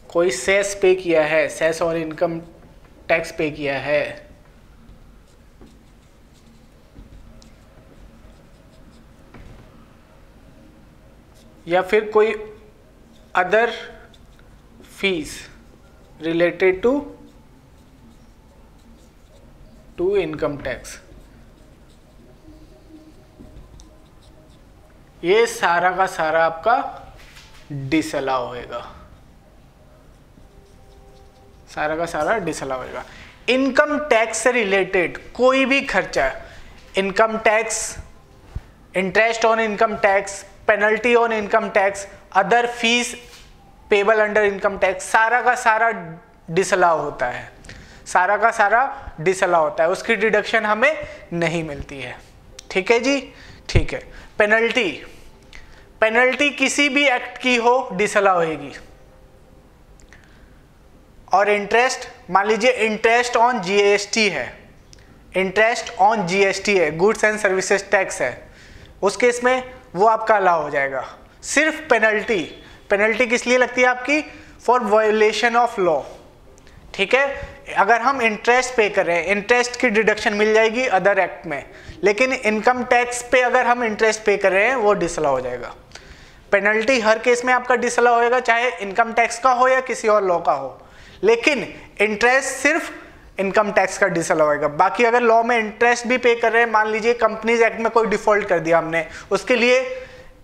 कोई सेस पे किया है, सेस और इनकम टैक्स पे किया है, या फिर कोई other fees related to income tax, ये सारा का सारा आपका डिसअलाउ होएगा, सारा का सारा डिसअलाउ होएगा। इनकम टैक्स से रिलेटेड कोई भी खर्चा, income tax, interest on income tax, penalty on income tax, other fees payable under income tax, सारा का सारा डिसअलाउ होता है, सारा का सारा डिसअलाउ होता है, उसकी डिडक्शन हमें नहीं मिलती है। ठीक है जी, ठीक है। पेनल्टी, पेनल्टी किसी भी एक्ट की हो डिसअलाउ होगी। और इंटरेस्ट, मान लीजिए इंटरेस्ट ऑन GST है, इंटरेस्ट ऑन GST है, गुड्स एंड सर्विसेज टैक्स है, उस केस में वो आपका अलाउ हो जाएगा। सिर्फ पेनल्टी, पेनल्टी किस लिए लगती है आपकी? For violation of law. ठीक है, अगर हम इंटरेस्ट पे कर रहे हैं, इंटरेस्ट की डिडक्शन मिल जाएगी अदर एक्ट में, लेकिन इनकम टैक्स पे अगर हम इंटरेस्ट पे कर रहे हैं वो डिसअलाउ हो जाएगा। पेनल्टी हर केस में आपका डिसअलाउ होएगा, चाहे इनकम टैक्स का हो या किसी और लॉ का हो, लेकिन इंटरेस्ट सिर्फ इनकम टैक्स का डिसअलाउ होएगा। बाकी अगर लॉ में इंटरेस्ट भी पे कर रहे हैं, मान लीजिए कंपनीज एक्ट में कोई डिफॉल्ट कर दिया हमने, उसके लिए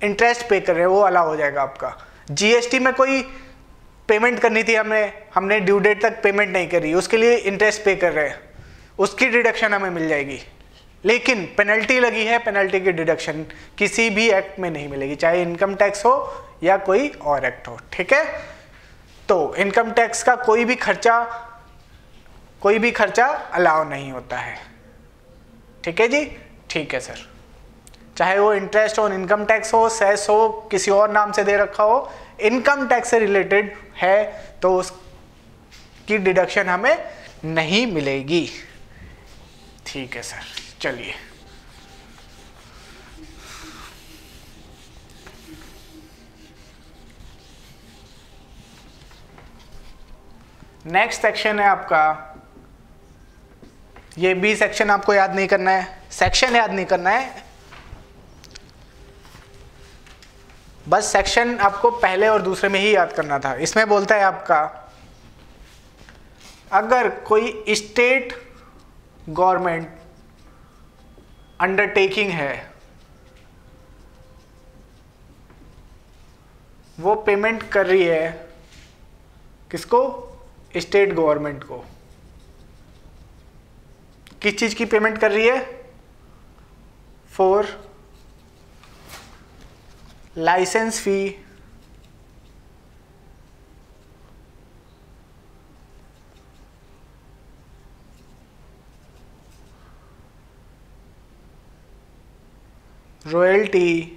इंटरेस्ट पे कर रहे हैं, वो अलाउ हो जाएगा आपका। GST में कोई पेमेंट करनी थी हमने ड्यू डेट तक पेमेंट नहीं करी, उसके लिए इंटरेस्ट पे कर रहे हैं, उसकी डिडक्शन हमें मिल जाएगी। लेकिन पेनल्टी लगी है, पेनल्टी की डिडक्शन किसी भी एक्ट में नहीं मिलेगी, चाहे इनकम टैक्स हो या कोई और एक्ट हो। ठीक है, तो इनकम टैक्स का कोई भी खर्चा अलाउ नहीं होता है। ठीक है जी, ठीक है सर। चाहे वो इंटरेस्ट ऑन इनकम टैक्स हो, सेस हो, किसी और नाम से दे रखा हो, इनकम टैक्स से रिलेटेड है तो उसकी डिडक्शन हमें नहीं मिलेगी। ठीक है सर, चलिए नेक्स्ट सेक्शन है आपका, ये भी सेक्शन आपको याद नहीं करना है, सेक्शन याद नहीं करना है, बस सेक्शन आपको पहले और दूसरे में ही याद करना था। इसमें बोलता है आपका, अगर कोई स्टेट गवर्नमेंट अंडरटेकिंग है, वो पेमेंट कर रही है किसको? स्टेट गवर्नमेंट को। किस चीज की पेमेंट कर रही है? For licence fee, royalty,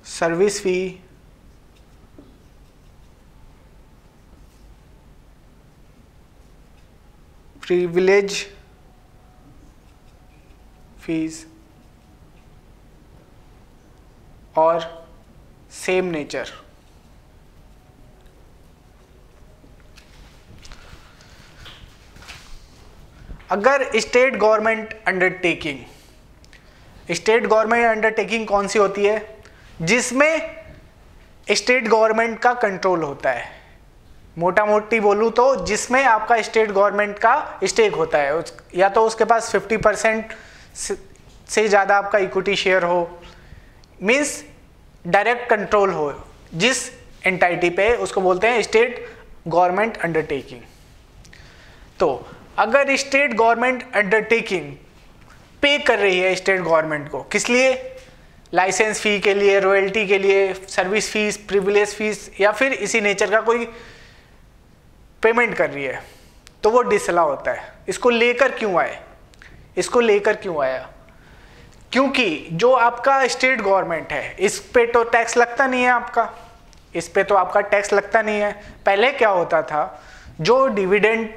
service fee, privilege fees और सेम नेचर। अगर state government undertaking, state government undertaking कौन सी होती है? जिसमें स्टेट गवर्नमेंट का कंट्रोल होता है। मोटा मोटी बोलूँ तो जिसमें आपका स्टेट गवर्नमेंट का स्टेक होता है, या तो उसके पास 50% से ज़्यादा आपका इक्विटी शेयर हो, मीन्स डायरेक्ट कंट्रोल हो जिस एंटाइटी पे, उसको बोलते हैं स्टेट गवर्नमेंट अंडरटेकिंग। तो अगर स्टेट गवर्नमेंट अंडरटेकिंग पे कर रही है स्टेट गवर्नमेंट को, किस लिए? लाइसेंस फी के लिए, रॉयल्टी के लिए, सर्विस फीस, प्रिविलेज फीस, या फिर इसी नेचर का कोई पेमेंट कर रही है, तो वो डिसअलाउ होता है। इसको लेकर क्यों आए? इसको लेकर क्यों आया? क्योंकि जो आपका स्टेट गवर्नमेंट है, इस पे तो टैक्स लगता नहीं है आपका, इस पे तो आपका टैक्स लगता नहीं है। पहले क्या होता था, जो डिविडेंड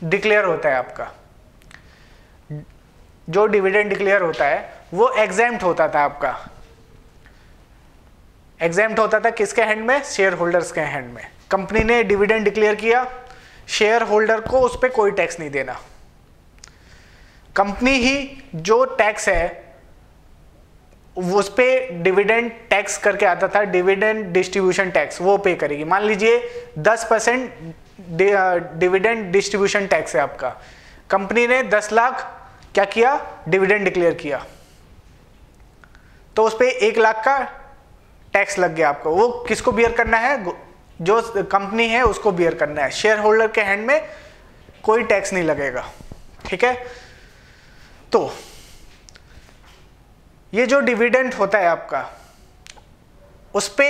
डिक्लेयर होता है आपका, जो डिविडेंड डिक्लेयर होता है वो एग्जेम्प्ट होता था आपका। एग्जेम्प्ट होता था किसके हैंड में? शेयर होल्डर्स के हैंड में। कंपनी ने डिविडेंड डिक्लेयर किया, शेयर होल्डर को उस पर कोई टैक्स नहीं देना। कंपनी ही जो टैक्स है उस पे डिविडेंड टैक्स करके आता था, डिविडेंड डिस्ट्रीब्यूशन टैक्स, वो पे करेगी। मान लीजिए 10% डिविडेंड डिस्ट्रीब्यूशन टैक्स है आपका, कंपनी ने 10 लाख क्या किया? डिविडेंड डिक्लेयर किया, तो उस पे 1 लाख का टैक्स लग गया आपको। वो किसको बियर करना है? जो कंपनी है उसको बियर करना है। शेयर होल्डर के हैंड में कोई टैक्स नहीं लगेगा। ठीक है, तो ये जो डिविडेंड होता है आपका, उस पे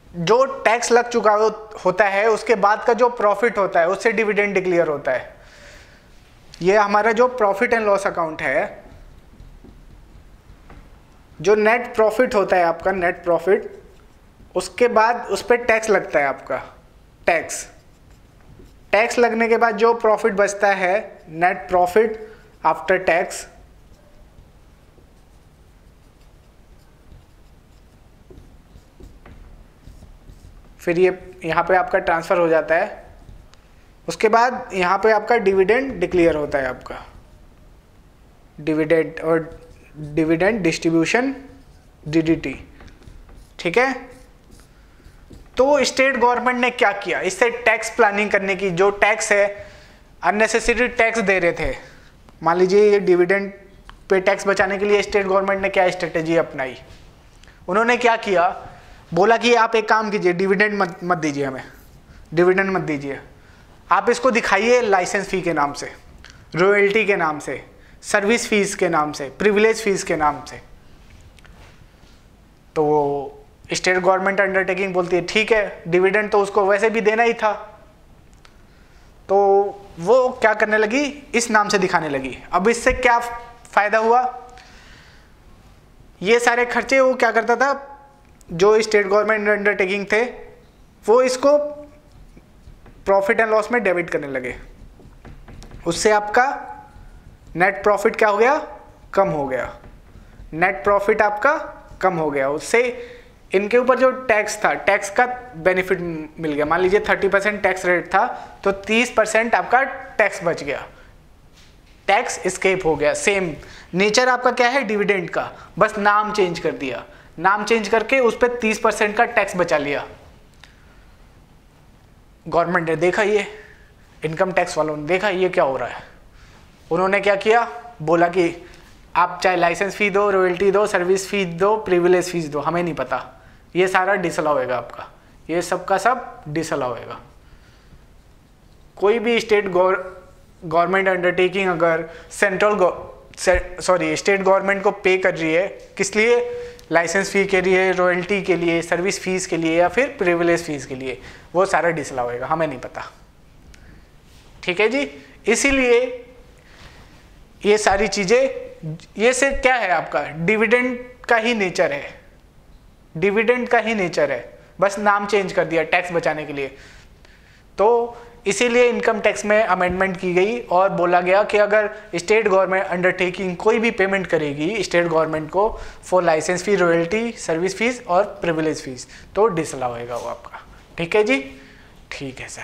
जो टैक्स लग चुका होता है, उसके बाद का जो प्रॉफिट होता है उससे डिविडेंड डिक्लेयर होता है। ये हमारा जो प्रॉफिट एंड लॉस अकाउंट है, जो नेट प्रॉफिट होता है आपका, नेट प्रॉफिट, उसके बाद उस पर टैक्स लगता है आपका। टैक्स लगने के बाद जो प्रॉफिट बचता है, नेट प्रॉफिट आफ्टर टैक्स, फिर ये यहाँ पे आपका ट्रांसफ़र हो जाता है। उसके बाद यहाँ पे आपका डिविडेंड डिक्लेयर होता है आपका, डिविडेंड और डिविडेंड डिस्ट्रीब्यूशन, DDT। ठीक है, तो स्टेट गवर्नमेंट ने क्या किया? इससे टैक्स प्लानिंग करने की, जो टैक्स है अननेसेसरी टैक्स दे रहे थे, मान लीजिए ये डिविडेंड पे टैक्स बचाने के लिए स्टेट गवर्नमेंट ने क्या स्ट्रेटेजी अपनाई? उन्होंने क्या किया? बोला कि आप एक काम कीजिए, डिविडेंड मत दीजिए, हमें डिविडेंड मत दीजिए, आप इसको दिखाइए लाइसेंस फी के नाम से, रॉयल्टी के नाम से, सर्विस फीस के नाम से, प्रिविलेज फीस के नाम से। तो वो स्टेट गवर्नमेंट अंडरटेकिंग बोलती है ठीक है, डिविडेंड तो उसको वैसे भी देना ही था, तो वो क्या करने लगी? इस नाम से दिखाने लगी। अब इससे क्या फायदा हुआ? ये सारे खर्चे वो क्या करता था, जो स्टेट गवर्नमेंट अंडरटेकिंग थे, वो इसको प्रॉफिट एंड लॉस में डेबिट करने लगे। उससे आपका नेट प्रॉफिट क्या हो गया? कम हो गया। नेट प्रॉफिट आपका कम हो गया, उससे इनके ऊपर जो टैक्स था, टैक्स का बेनिफिट मिल गया। मान लीजिए 30% टैक्स रेट था, तो 30% आपका टैक्स बच गया, टैक्स एस्केप हो गया। सेम नेचर आपका क्या है डिविडेंड का, बस नाम चेंज कर दिया, नाम चेंज करके उस पर 30% का टैक्स बचा लिया। गवर्नमेंट ने देखा, ये इनकम टैक्स वालों ने देखा ये क्या हो रहा है, उन्होंने क्या किया? बोला कि आप चाहे लाइसेंस फी दो, रॉयल्टी दो, सर्विस फी दो, प्रिविलेज फीस दो, हमें नहीं पता, ये सारा डिसअलाउ होएगा आपका, ये सब का सब डिसअलाउ होएगा। कोई भी स्टेट गवर्नमेंट अंडरटेकिंग अगर स्टेट गवर्नमेंट को पे कर रही है, किस लिए? लाइसेंस फी के लिए, रॉयल्टी के लिए, सर्विस फीस के लिए, या फिर प्रिविलेज फीस के लिए, वो सारा डिसअलाउ होएगा, हमें नहीं पता। ठीक है जी, इसीलिए ये सारी चीज़ें, ये से क्या है आपका डिविडेंड का ही नेचर है, डिविडेंड का ही नेचर है, बस नाम चेंज कर दिया टैक्स बचाने के लिए। तो इसीलिए इनकम टैक्स में अमेंडमेंट की गई और बोला गया कि अगर स्टेट गवर्नमेंट अंडरटेकिंग कोई भी पेमेंट करेगी स्टेट गवर्नमेंट को for licence fee, royalty, service fees और प्रिविलेज फीस, तो डिसअलाउ होएगा वो आपका। ठीक है जी, ठीक है सर।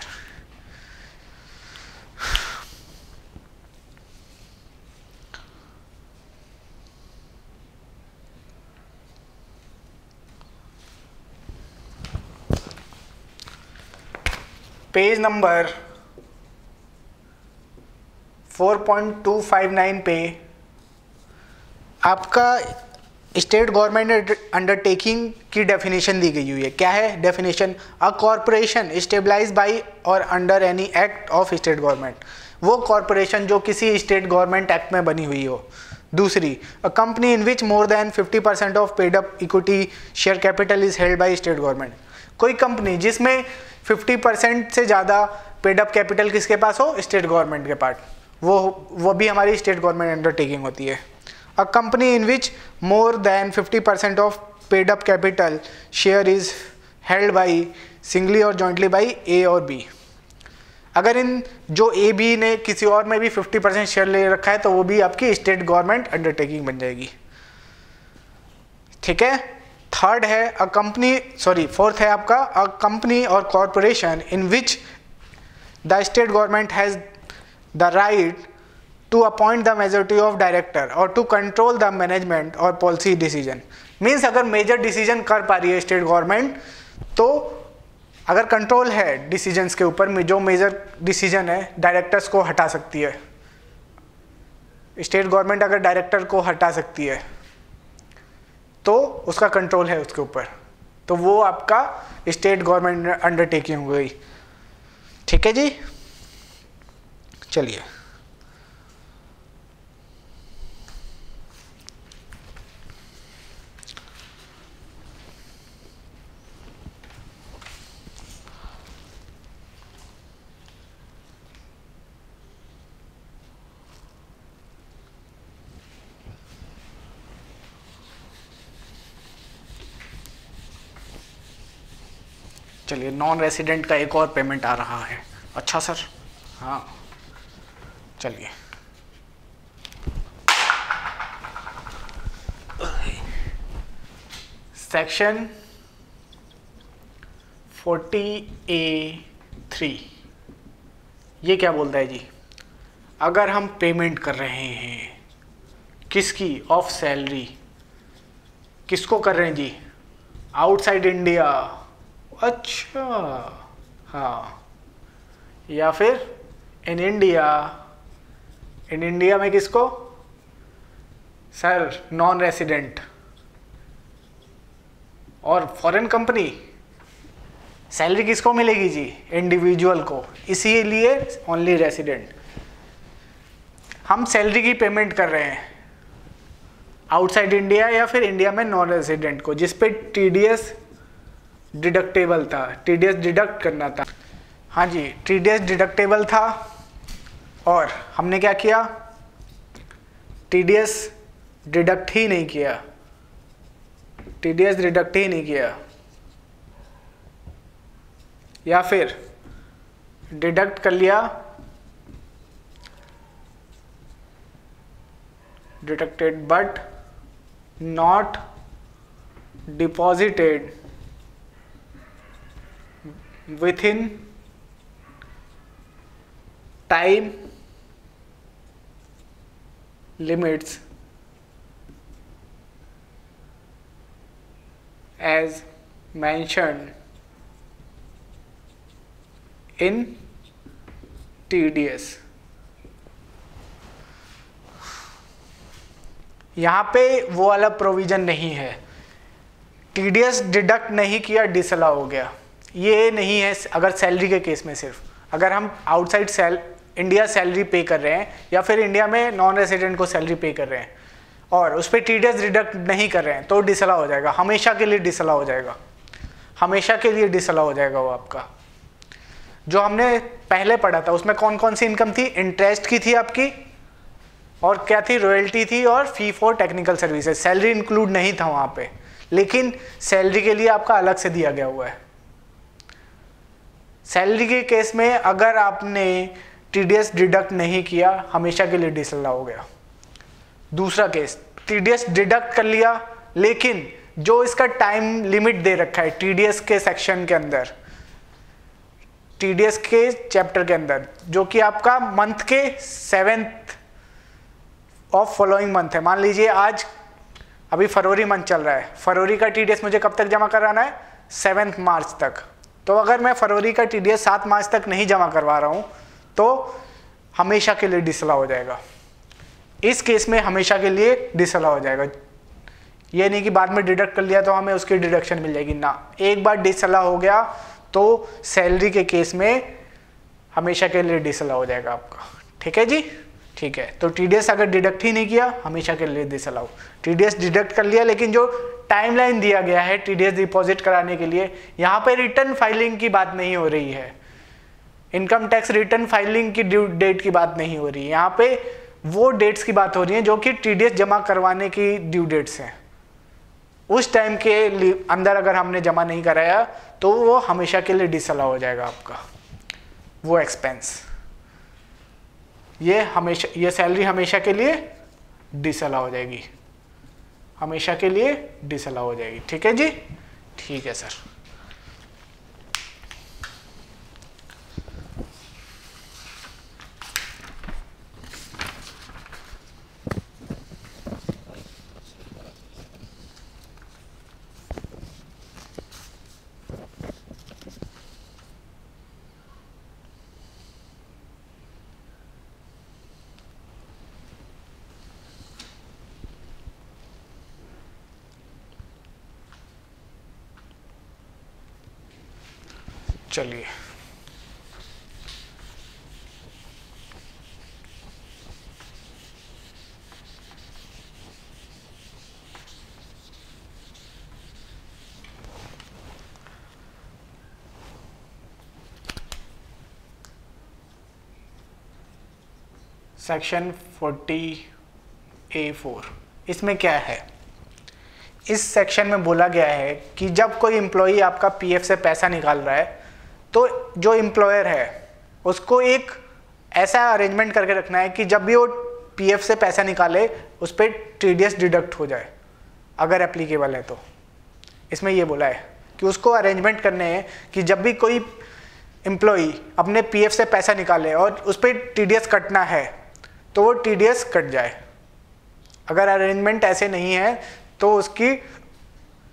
पेज नंबर 4.259 पे आपका स्टेट गवर्नमेंट अंडरटेकिंग की डेफिनेशन दी गई हुई है। क्या है definition? A corporation established by और under any act of state government, वो कॉरपोरेशन जो किसी स्टेट गवर्नमेंट एक्ट में बनी हुई हो। दूसरी, a company in which more than 50% of paid up equity share capital is held by state government, कोई कंपनी जिसमें 50% से ज़्यादा पेड अप कैपिटल किसके पास हो? स्टेट गवर्नमेंट के पास, वो भी हमारी स्टेट गवर्नमेंट अंडरटेकिंग होती है। A company in which more than 50% of paid up capital share is held by singly और जॉइंटली बाई ए और बी, अगर इन जो ए बी ने किसी और में भी 50% शेयर ले रखा है तो वो भी आपकी स्टेट गवर्नमेंट अंडरटेकिंग बन जाएगी। ठीक है। थर्ड है अ कंपनी, सॉरी फोर्थ है आपका अ कंपनी और corporation in which the state government has the right to appoint the majority of director और टू कंट्रोल द मैनेजमेंट और पॉलिसी डिसीजन। मीन्स अगर मेजर डिसीजन कर पा रही है स्टेट गवर्नमेंट, तो अगर कंट्रोल है डिसीजंस के ऊपर में, जो मेजर डिसीजन है डायरेक्टर्स को हटा सकती है, स्टेट गवर्नमेंट अगर डायरेक्टर को हटा सकती है तो उसका कंट्रोल है उसके ऊपर, तो वो आपका स्टेट गवर्नमेंट अंडरटेकिंग हो गई। ठीक है जी, चलिए चलिए नॉन रेसिडेंट का एक और पेमेंट आ रहा है। अच्छा सर, हाँ चलिए सेक्शन 40A(3) ये क्या बोलता है जी? अगर हम पेमेंट कर रहे हैं किसकी? ऑफ सैलरी, किसको कर रहे हैं जी? Outside India. अच्छा, हाँ, या फिर इन इंडिया। इन इंडिया में किसको? Sir non resident. और फॉरेन कंपनी सैलरी किसको मिलेगी जी? इंडिविजुअल को, इसीलिए ओनली रेसिडेंट। हम सैलरी की पेमेंट कर रहे हैं आउटसाइड इंडिया या फिर इंडिया में नॉन रेसिडेंट को, जिस पे टीडीएस डिडक्टेबल था, टीडीएस डिडक्ट करना था। हाँ जी, टीडीएस डिडक्टेबल था और हमने क्या किया? टीडीएस डिडक्ट ही नहीं किया, टीडीएस डिडक्ट ही नहीं किया, या फिर डिडक्ट कर लिया, deducted but not deposited within time limits as mentioned in TDS। यहाँ पे वो वाला प्रोविजन नहीं है, टीडीएस डिडक्ट नहीं किया डिसअलाउ हो गया, ये नहीं है। अगर सैलरी के केस में सिर्फ अगर हम आउटसाइड इंडिया सैलरी पे कर रहे हैं या फिर इंडिया में नॉन रेसिडेंट को सैलरी पे कर रहे हैं और उस पर टीडीएस डिडक्ट नहीं कर रहे हैं तो डिसअलाउ हो जाएगा, हमेशा के लिए डिसअलाउ हो जाएगा, हमेशा के लिए डिसअलाउ हो जाएगा वो आपका। जो हमने पहले पढ़ा था उसमें कौन कौन सी इनकम थी? इंटरेस्ट की थी आपकी, और क्या थी? रॉयल्टी थी और fee for technical services. Salary include नहीं था वहाँ पे, लेकिन सैलरी के लिए आपका अलग से दिया गया हुआ है। सैलरी के केस में अगर आपने टीडीएस डिडक्ट नहीं किया, हमेशा के लिए डिसअलाउ हो गया। दूसरा केस, टीडीएस डिडक्ट कर लिया लेकिन जो इसका टाइम लिमिट दे रखा है टीडीएस के सेक्शन के अंदर, टीडीएस के चैप्टर के अंदर, जो कि आपका मंथ के 7th ऑफ फॉलोइंग मंथ है। मान लीजिए आज अभी फरवरी मंथ चल रहा है, फरवरी का टीडीएस मुझे कब तक जमा कराना है? 7 मार्च तक। तो अगर मैं फरवरी का टीडीएस 7 मार्च तक नहीं जमा करवा रहा हूं तो हमेशा के लिए डिसअलाउ हो जाएगा। इस केस में हमेशा के लिए डिसअलाउ हो जाएगा। ये नहीं कि बाद में डिडक्ट कर लिया तो हमें उसकी डिडक्शन मिल जाएगी ना, एक बार डिसअलाउ हो गया तो सैलरी के केस में हमेशा के लिए डिसअलाउ हो जाएगा आपका। ठीक है जी, ठीक है। तो टीडीएस अगर डिडक्ट ही नहीं किया, हमेशा के लिए डिसअलाउ। टीडीएस डिडक्ट कर लिया लेकिन जो टाइमलाइन दिया गया है टीडीएस डिपॉजिट कराने के लिए, यहाँ पे रिटर्न फाइलिंग की बात नहीं हो रही है, इनकम टैक्स रिटर्न फाइलिंग की ड्यू डेट की बात नहीं हो रही है, यहाँ पे वो डेट्स की बात हो रही है जो कि टीडीएस जमा करवाने की ड्यू डेट्स हैं। उस टाइम के अंदर अगर हमने जमा नहीं कराया तो वो हमेशा के लिए डिसअलाउ हो जाएगा आपका वो एक्सपेंस। ये सैलरी हमेशा के लिए डिसअलाउ हो जाएगी, हमेशा के लिए डिसअलाउ हो जाएगी। ठीक है जी, ठीक है सर। चलिए सेक्शन 40A4 इसमें क्या है? इस सेक्शन में बोला गया है कि जब कोई एम्प्लॉई आपका पीएफ से पैसा निकाल रहा है तो जो एम्प्लॉयर है उसको एक ऐसा अरेंजमेंट करके रखना है कि जब भी वो पीएफ से पैसा निकाले उस पर टीडीएस डिडक्ट हो जाए अगर एप्लीकेबल है तो। इसमें ये बोला है कि उसको अरेंजमेंट करने हैं कि जब भी कोई एम्प्लॉई अपने पीएफ से पैसा निकाले और उस पर टीडीएस कटना है तो वो टीडीएस कट जाए। अगर अरेंजमेंट ऐसे नहीं है तो उसकी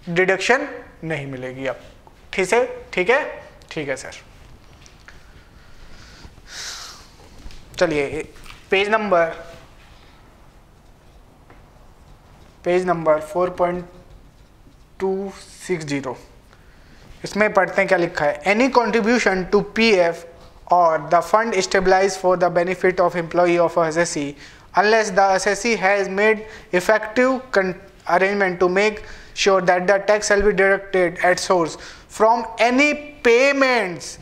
डिडक्शन नहीं मिलेगी अब। ठीक है, ठीक है, ठीक है सर। चलिए पेज नंबर 4.260 इसमें पढ़ते हैं क्या लिखा है। एनी कॉन्ट्रीब्यूशन टू पीएफ और the fund established for the benefit of employee of SSC unless the assessee has made effective arrangement to make sure that the tax shall be deducted at source from any payments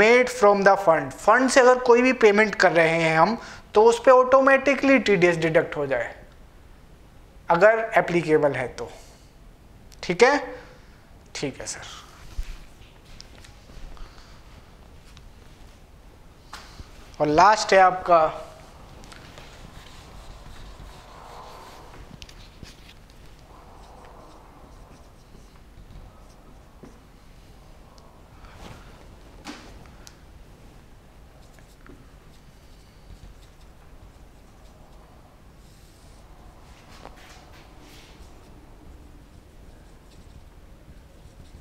made from the fund। Fund से अगर कोई भी payment कर रहे हैं हम तो उस पर ऑटोमेटिकली टीडीएस डिडक्ट हो जाए अगर एप्लीकेबल है तो। ठीक है, ठीक है सर। और लास्ट है आपका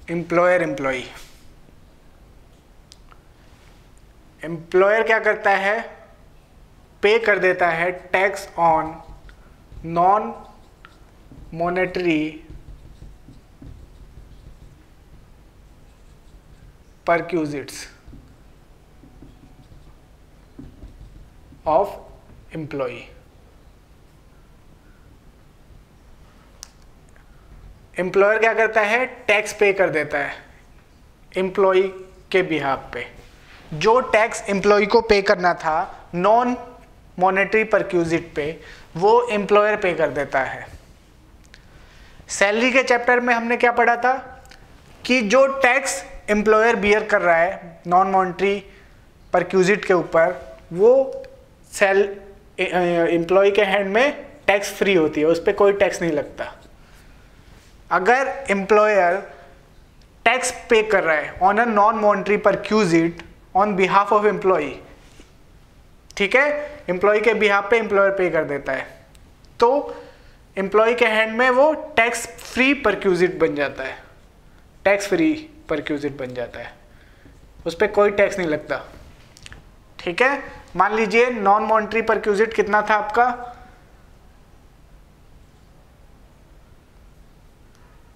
एम्प्लॉयर एम्प्लॉई। एम्प्लॉयर क्या करता है? पे कर देता है tax on non monetary perquisites of employee. Employer क्या करता है? टैक्स पे कर देता है एम्प्लॉय के बिहाफ पे। जो टैक्स एम्प्लॉय को पे करना था नॉन मॉनेटरी परक्यूजिट पे वो एम्प्लॉयर पे कर देता है। सैलरी के चैप्टर में हमने क्या पढ़ा था कि जो टैक्स एम्प्लॉयर बियर कर रहा है नॉन मॉनिटरी परक्यूजिट के ऊपर, वो सेल एम्प्लॉय के हैंड में टैक्स फ्री होती है, उस पर कोई टैक्स नहीं लगता। अगर एम्प्लॉयर टैक्स पे कर रहा है on a non monetary perquisite on behalf of employee, ठीक है, एम्प्लॉय के बिहाफ पे एम्प्लॉयर पे कर देता है, तो एम्प्लॉय के हैंड में वो टैक्स फ्री परक्यूजिट बन जाता है, टैक्स फ्री परक्यूजिट बन जाता है, उस पर कोई टैक्स नहीं लगता। ठीक है, मान लीजिए नॉन मॉनिटरी परक्यूजिट कितना था आपका,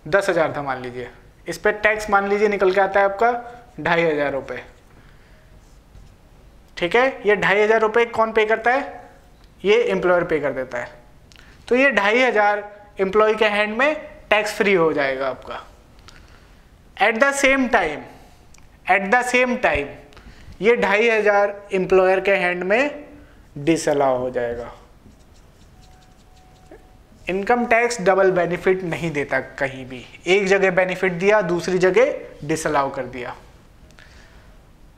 10,000 था मान लीजिए, इस पे टैक्स मान लीजिए निकल के आता है आपका 2,500 रुपये। ठीक है, ये 2,500 रुपये कौन पे करता है, ये एम्प्लॉयर पे कर देता है, तो ये 2,500 एम्प्लॉय के हैंड में टैक्स फ्री हो जाएगा आपका। एट द सेम टाइम ये 2,500 एम्प्लॉयर के हैंड में डिसअलाउ हो जाएगा। इनकम टैक्स डबल बेनिफिट नहीं देता कहीं भी, एक जगह बेनिफिट दिया दूसरी जगह डिसअलाउ कर दिया।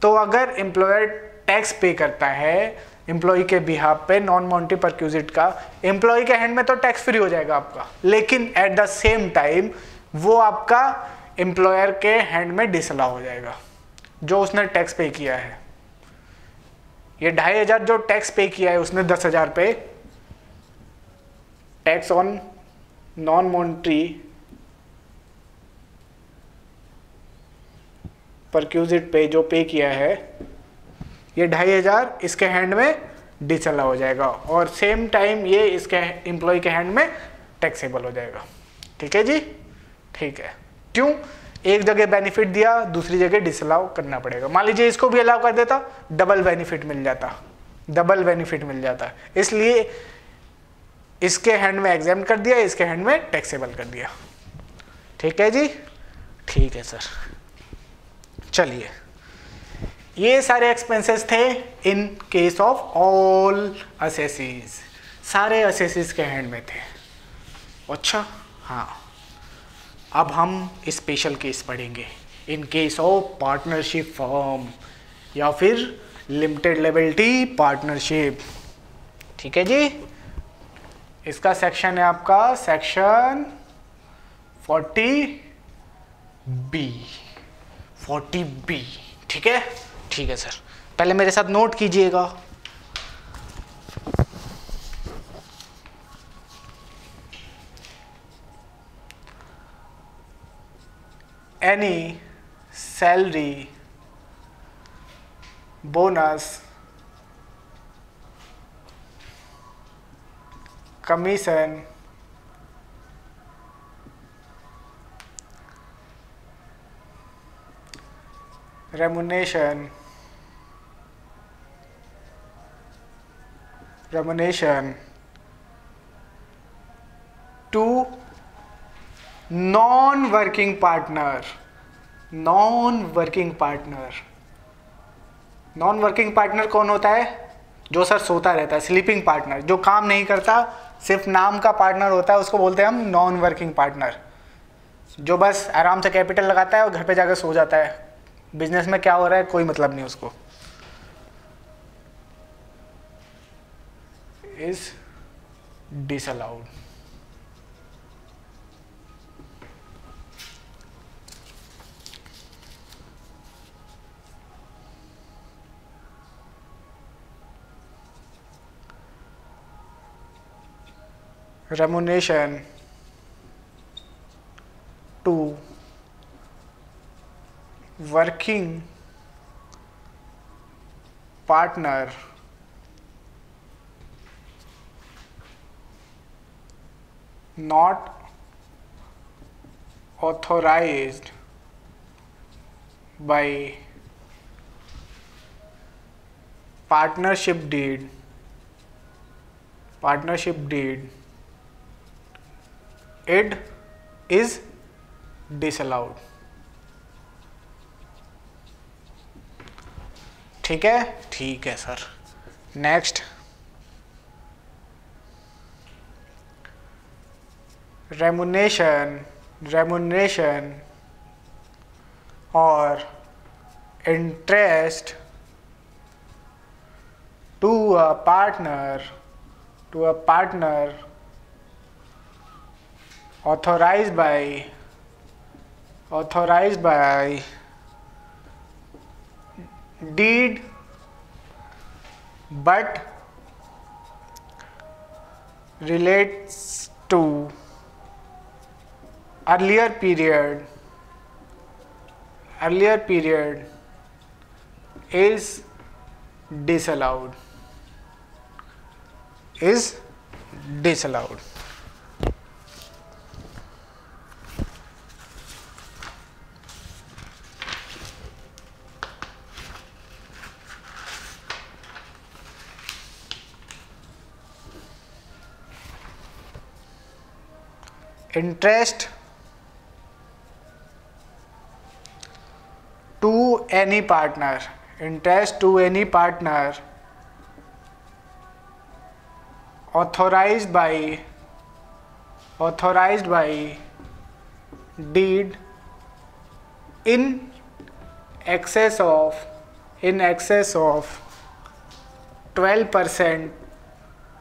तो अगर एम्प्लॉयर टैक्स पे करता है एम्प्लॉय के बिहाफ पे नॉन मॉनिटरी परक्यूजिट का, एम्प्लॉय के हैंड में तो टैक्स फ्री हो जाएगा आपका, लेकिन एट द सेम टाइम वो आपका एम्प्लॉयर के हैंड में डिसअलाउ हो जाएगा जो उसने टैक्स पे किया है। ये 2,500 जो टैक्स पे किया है उसने 10,000 पे tax on non monetary perquisite पे जो पे किया है, ये 2,500 इसके हैंड में डिसअलाउ हो जाएगा और सेम टाइम ये इसके एम्प्लॉय के हैंड में टैक्सेबल हो जाएगा। ठीक है जी, ठीक है। क्यों, एक जगह बेनिफिट दिया दूसरी जगह डिसअलाउ करना पड़ेगा। मान लीजिए इसको भी अलाउ कर देता, डबल बेनिफिट मिल जाता, इसलिए इसके हैंड में एग्जाम्प्ट कर दिया, इसके हैंड में टैक्सेबल कर दिया। ठीक है जी, ठीक है सर। चलिए, ये सारे एक्सपेंसेस थे इन केस ऑफ ऑल असेसीज, सारे असेसीज के हैंड में थे। अच्छा हाँ, अब हम स्पेशल केस पढ़ेंगे इन केस ऑफ पार्टनरशिप फर्म या फिर लिमिटेड लायबिलिटी पार्टनरशिप। ठीक है जी, इसका सेक्शन है आपका सेक्शन 40B। ठीक है, ठीक है सर, पहले मेरे साथ नोट कीजिएगा। Any salary, bonus, commission, remuneration to non-working partner। Non-working partner कौन होता है, जो सर सोता रहता है, स्लीपिंग पार्टनर, जो काम नहीं करता, सिर्फ नाम का पार्टनर होता है, उसको बोलते हैं हम नॉन वर्किंग पार्टनर। जो बस आराम से कैपिटल लगाता है और घर पे जाकर सो जाता है, बिजनेस में क्या हो रहा है कोई मतलब नहीं उसको, is disallowed. Remuneration to working partner not authorized by partnership deed it is disallowed। ठीक है, ठीक है sir. Next, remuneration or interest to a partner authorized by deed but relates to earlier period is disallowed. Interest to any partner authorized by deed in excess of 12%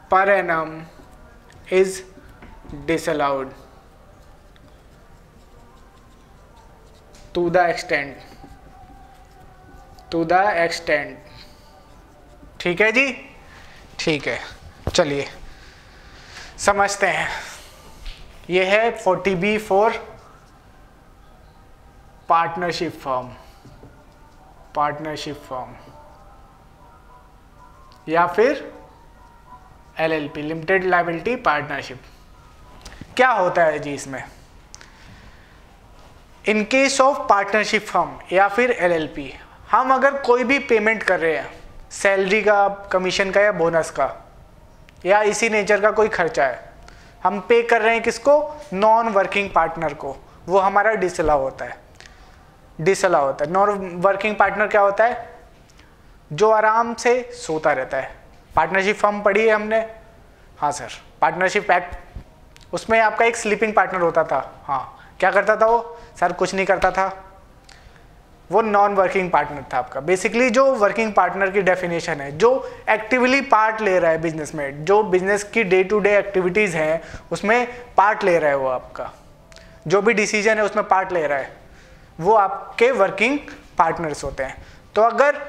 per annum is disallowed to the extent ठीक है जी, ठीक है। चलिए समझते हैं। ये है 40B फॉर पार्टनरशिप फर्म या फिर LLP, लिमिटेड लायबिलिटी पार्टनरशिप। क्या होता है जी इसमें? इन केस ऑफ पार्टनरशिप फर्म या फिर LLP, हम अगर कोई भी पेमेंट कर रहे हैं, सैलरी का, कमीशन का या बोनस का या इसी नेचर का कोई खर्चा है, हम पे कर रहे हैं किसको? नॉन वर्किंग पार्टनर को, वो हमारा डिसअलाउ होता है। नॉन वर्किंग पार्टनर क्या होता है? जो आराम से सोता रहता है। पार्टनरशिप फर्म पढ़ी है हमने, हाँ सर, पार्टनरशिप एक्ट, उसमें आपका एक स्लीपिंग पार्टनर होता था। हाँ, क्या करता था वो? सर कुछ नहीं करता था, वो नॉन वर्किंग पार्टनर था आपका। बेसिकली जो वर्किंग पार्टनर की डेफिनेशन है, जो एक्टिवली पार्ट ले रहा है बिजनेस में, जो बिजनेस की डे टू डे एक्टिविटीज़ हैं उसमें पार्ट ले रहा है, वो आपका जो भी डिसीजन है उसमें पार्ट ले रहा है, वो आपके वर्किंग पार्टनर्स होते हैं। तो अगर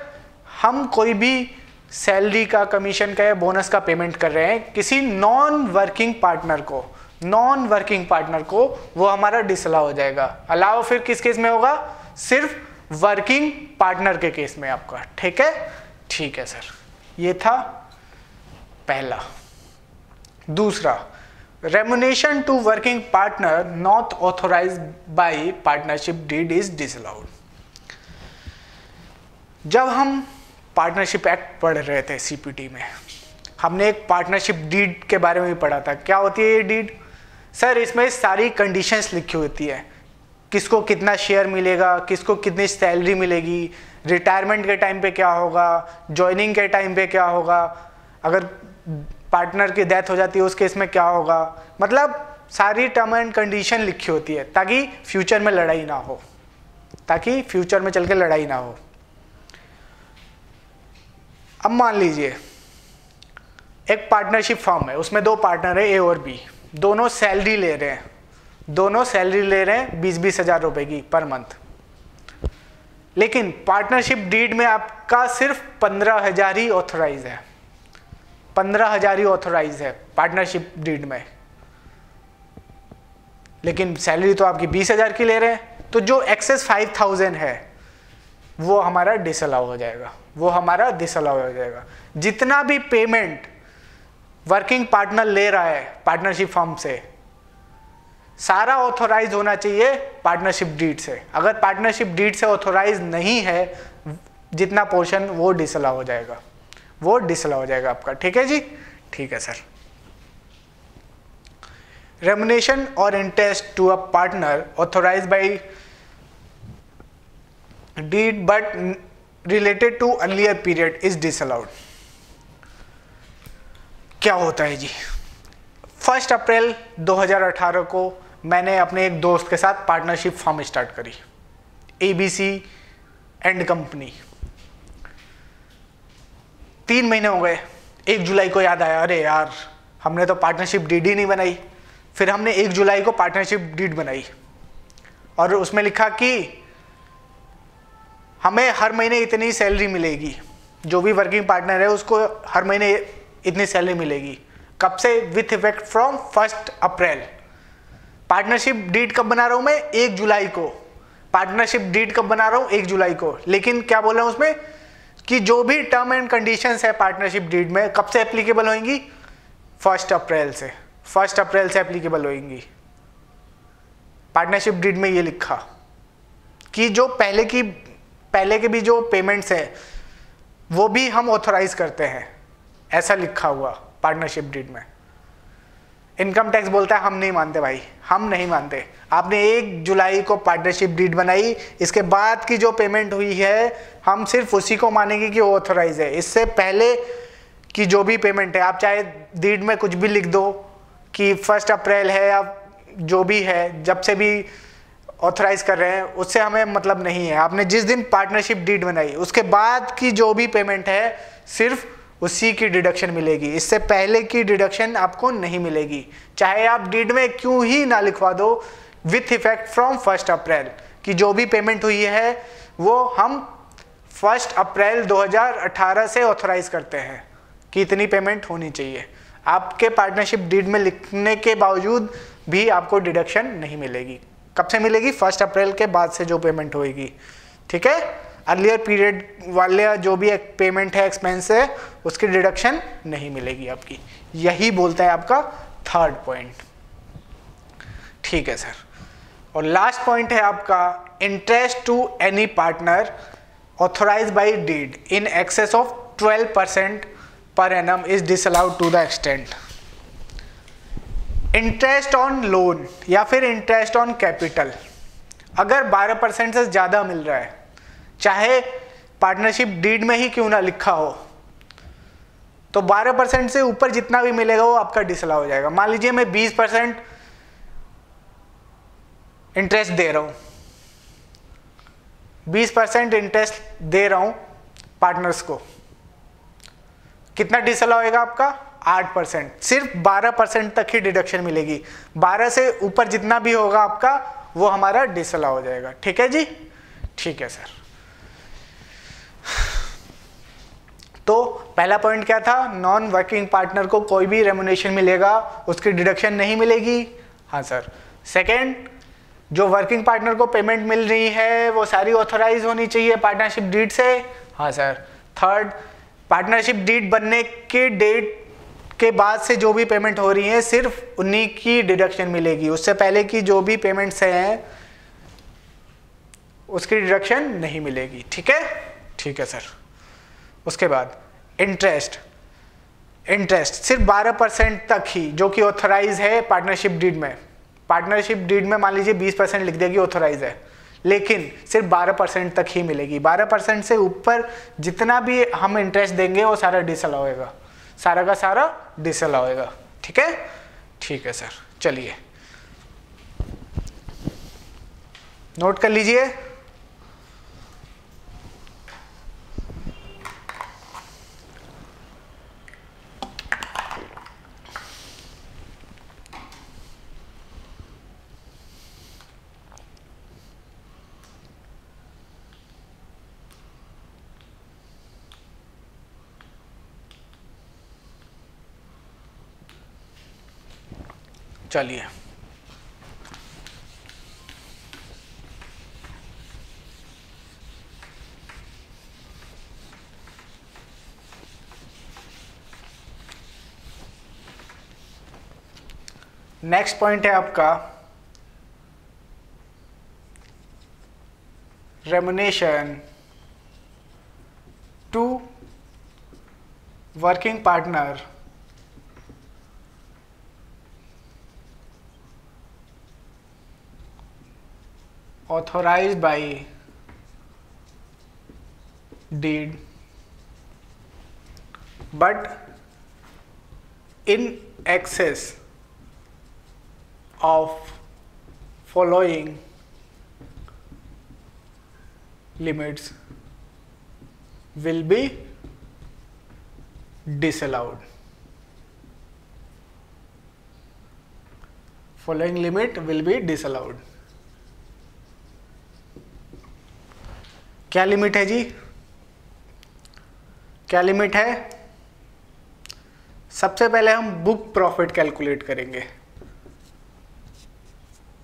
हम कोई भी सैलरी का, कमीशन का या बोनस का पेमेंट कर रहे हैं किसी नॉन वर्किंग पार्टनर को, वो हमारा डिसअलाउ हो जाएगा। अलाउ फिर किस केस में होगा? सिर्फ वर्किंग पार्टनर के केस में आपका। ठीक है, ठीक है सर, ये था पहला। दूसरा, remuneration to working partner not authorised by partnership deed is disallowed. जब हम पार्टनरशिप एक्ट पढ़ रहे थे CPT में, हमने एक पार्टनरशिप डीड के बारे में पढ़ा था। क्या होती है ये डीड? सर इसमें सारी कंडीशंस लिखी होती है, किसको कितना शेयर मिलेगा, किसको कितनी सैलरी मिलेगी, रिटायरमेंट के टाइम पे क्या होगा, जॉइनिंग के टाइम पे क्या होगा, अगर पार्टनर की डेथ हो जाती है उस केस में क्या होगा। मतलब सारी टर्म एंड कंडीशन लिखी होती है ताकि फ्यूचर में लड़ाई ना हो, चल के लड़ाई ना हो। अब मान लीजिए एक पार्टनरशिप फर्म है, उसमें दो पार्टनर है A और B, दोनों सैलरी ले रहे हैं 20-20 हज़ार रुपए की पर मंथ। लेकिन पार्टनरशिप डीड में आपका सिर्फ 15,000 ही ऑथोराइज है, 15,000 ही ऑथोराइज है पार्टनरशिप डीड में, लेकिन सैलरी तो आपकी 20,000 की ले रहे हैं। तो जो एक्सेस 5,000 है वो हमारा डिसअलाउ हो जाएगा, जितना भी पेमेंट वर्किंग पार्टनर ले रहा है पार्टनरशिप फर्म से, सारा ऑथोराइज होना चाहिए पार्टनरशिप डीड से। अगर पार्टनरशिप डीड से ऑथोराइज नहीं है जितना पोर्शन, वो डिसअलाउ हो जाएगा आपका। ठीक है जी, ठीक है सर। रेमुनेशन और interest to a partner authorise by deed but related to earlier period is disallowed. क्या होता है जी? 1 अप्रैल 2018 को मैंने अपने एक दोस्त के साथ पार्टनरशिप फर्म स्टार्ट करी, ABC एंड कंपनी। 3 महीने हो गए, 1 जुलाई को याद आया, अरे यार हमने तो पार्टनरशिप डीड ही नहीं बनाई। फिर हमने 1 जुलाई को पार्टनरशिप डीड बनाई और उसमें लिखा कि हमें हर महीने इतनी सैलरी मिलेगी, जो भी वर्किंग पार्टनर है उसको हर महीने इतनी सैलरी मिलेगी। कब से? With effect from 1 April. Partnership deed कब बना रहा हूं मैं? 1 जुलाई को। पार्टनरशिप डीड कब बना रहा हूं? 1 जुलाई को। लेकिन क्या बोल रहा हूं उसमें कि जो भी टर्म एंड कंडीशंस है पार्टनरशिप डीड में कब से एप्लीकेबल होंगी? 1 अप्रैल से। 1 अप्रैल से एप्लीकेबल होंगी। पार्टनरशिप डीड में ये लिखा कि जो पहले के भी जो पेमेंट्स हैं वो भी हम ऑथोराइज करते हैं, ऐसा लिखा हुआ पार्टनरशिप डीड में। इनकम टैक्स बोलता है हम नहीं मानते भाई, हम नहीं मानते। आपने 1 जुलाई को पार्टनरशिप डीड बनाई, इसके बाद की जो पेमेंट हुई है हम सिर्फ उसी को मानेंगे कि वो ऑथोराइज है। इससे पहले की जो भी पेमेंट है, आप चाहे डीड में कुछ भी लिख दो कि 1 अप्रैल है या जो भी है, जब से भी ऑथराइज कर रहे हैं, उससे हमें मतलब नहीं है। आपने जिस दिन पार्टनरशिप डीड बनाई उसके बाद की जो भी पेमेंट है सिर्फ उसी की डिडक्शन मिलेगी, इससे पहले की डिडक्शन आपको नहीं मिलेगी। चाहे आप डीड में क्यों ही ना लिखवा दो विथ इफेक्ट फ्रॉम 1 अप्रैल, कि जो भी पेमेंट हुई है वो हम 1 अप्रैल 2018 से ऑथराइज करते हैं कि इतनी पेमेंट होनी चाहिए। आपके पार्टनरशिप डीड में लिखने के बावजूद भी आपको डिडक्शन नहीं मिलेगी। कब से मिलेगी? 1 अप्रैल के बाद से जो पेमेंट होगी, ठीक है। अर्लियर पीरियड वाले जो भी एक पेमेंट है, एक्सपेंस है, उसकी डिडक्शन नहीं मिलेगी आपकी। यही बोलता है आपका 3rd पॉइंट, ठीक है सर। और लास्ट पॉइंट है आपका interest to any partner authorise by deed in excess of 12% per annum is disallowed to the extent. Interest on loan या फिर इंटरेस्ट ऑन कैपिटल अगर 12% से ज़्यादा मिल रहा है, चाहे पार्टनरशिप डीड में ही क्यों ना लिखा हो, तो 12% से ऊपर जितना भी मिलेगा वो आपका डिसअलाउ हो जाएगा। मान लीजिए मैं 20% इंटरेस्ट दे रहा हूँ, 20% इंटरेस्ट दे रहा हूँ पार्टनर्स को, कितना डिसअलाउ होएगा आपका? 8%। सिर्फ 12% तक ही डिडक्शन मिलेगी, 12 से ऊपर जितना भी होगा आपका वो हमारा डिसअलाउ हो जाएगा, ठीक है जी, ठीक है सर। तो पहला पॉइंट क्या था? नॉन वर्किंग पार्टनर को कोई भी रेम्युनरेशन मिलेगा उसकी डिडक्शन नहीं मिलेगी, हाँ सर। सेकेंड, जो वर्किंग पार्टनर को पेमेंट मिल रही है वो सारी ऑथोराइज होनी चाहिए पार्टनरशिप डीड से, हाँ सर। थर्ड, पार्टनरशिप डीड बनने के डेट के बाद से जो भी पेमेंट हो रही है सिर्फ उन्हीं की डिडक्शन मिलेगी, उससे पहले की जो भी पेमेंट्स हैं उसकी डिडक्शन नहीं मिलेगी, ठीक है, ठीक है सर। उसके बाद इंटरेस्ट सिर्फ 12% तक ही, जो कि ऑथराइज है पार्टनरशिप डीड में। पार्टनरशिप डीड में मान लीजिए 20% लिख देगी ऑथराइज है, लेकिन सिर्फ 12% तक ही मिलेगी। 12% से ऊपर जितना भी हम इंटरेस्ट देंगे वो सारा डिसअलाउ होगा, सारा का सारा डिसअलाउ होगा, ठीक है, ठीक है सर। चलिए नोट कर लीजिए। चलिए नेक्स्ट पॉइंट है आपका remuneration to working partner authorized by deed but in excess of following limits will be disallowed. Following limit will be disallowed. क्या लिमिट है जी? क्या लिमिट है? सबसे पहले हम बुक प्रॉफिट कैलकुलेट करेंगे।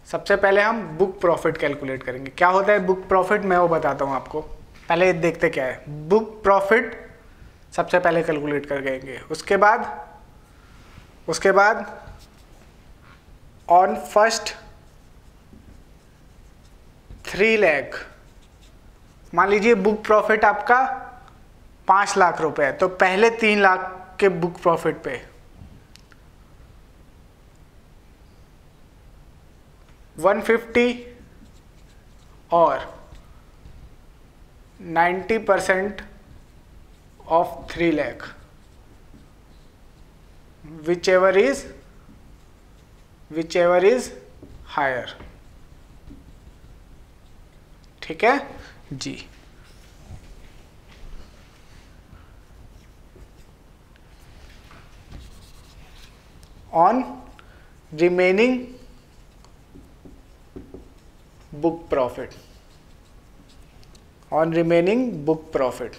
सबसे पहले हम बुक प्रॉफिट कैलकुलेट करेंगे। क्या होता है बुक प्रॉफिट, मैं वो बताता हूँ आपको। पहले देखते क्या है। बुक प्रॉफिट सबसे पहले कैलकुलेट कर देंगे। उसके बाद ऑन फर्स्ट 3 लाख, मान लीजिए बुक प्रॉफिट आपका 5 लाख रुपए है, तो पहले 3 लाख के बुक प्रॉफिट पे 150 और 90% ऑफ 3 लाख, whichever is हायर। ठीक है जी। On remaining book profit, on remaining book profit,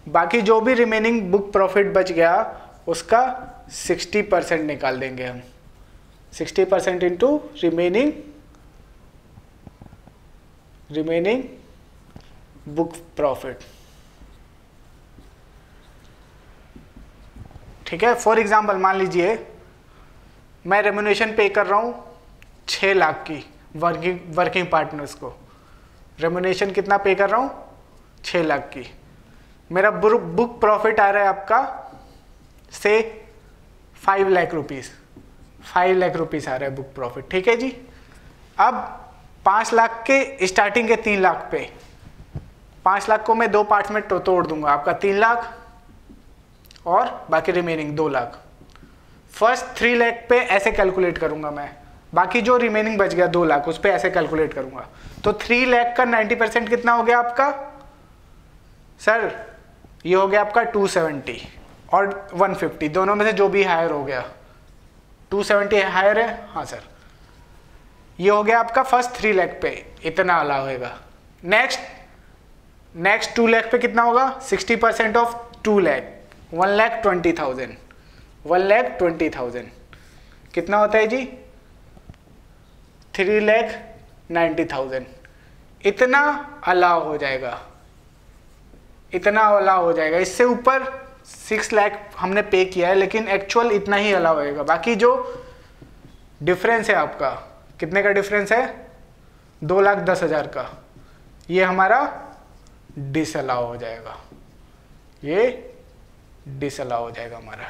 बाकी जो भी रिमेनिंग बुक प्रॉफिट बच गया उसका 60% निकाल देंगे हम। 60% इंटू रिमेनिंग बुक प्रॉफिट। ठीक है। फॉर एग्जाम्पल मान लीजिए मैं रेम्यूनरेशन पे कर रहा हूँ 6 लाख की वर्किंग पार्टनर्स को। रेम्यूनरेशन कितना पे कर रहा हूँ? 6 लाख की। मेरा बुक प्रॉफिट आ रहा है आपका से 5 लाख रुपीज़। 5 लाख रुपीज़ आ रहा है बुक प्रॉफिट। ठीक है जी। अब 5 लाख के स्टार्टिंग के 3 लाख पे 5 लाख को मैं 2 पार्ट्स में तोड़ दूंगा। आपका 3 लाख और बाकी रिमेनिंग 2 लाख। फर्स्ट 3 लाख पे ऐसे कैलकुलेट करूंगा मैं, बाकी जो रिमेनिंग बच गया 2 लाख उस पे ऐसे कैलकुलेट करूंगा। तो 3 लाख का 90% कितना हो गया आपका सर? ये हो गया आपका 270 और 150, दोनों में से जो भी हायर हो गया। 270 हायर है, हाँ सर। ये हो गया आपका फर्स्ट 3 लाख पे इतना अलाउ होगा। नेक्स्ट 2 लाख पे कितना होगा? 60% ऑफ 2 लाख 1,20,000। 1,20,000 कितना होता है जी? 3,90,000। इतना अलाउ हो जाएगा, इतना अलाउ हो जाएगा। इससे ऊपर 6 लाख हमने पे किया है, लेकिन एक्चुअल इतना ही अलाउ होएगा। बाकी जो डिफरेंस है आपका, कितने का डिफरेंस है? 2,10,000 का, ये हमारा डिसअलाउ हो जाएगा। ये डिसअलाउ हो जाएगा हमारा।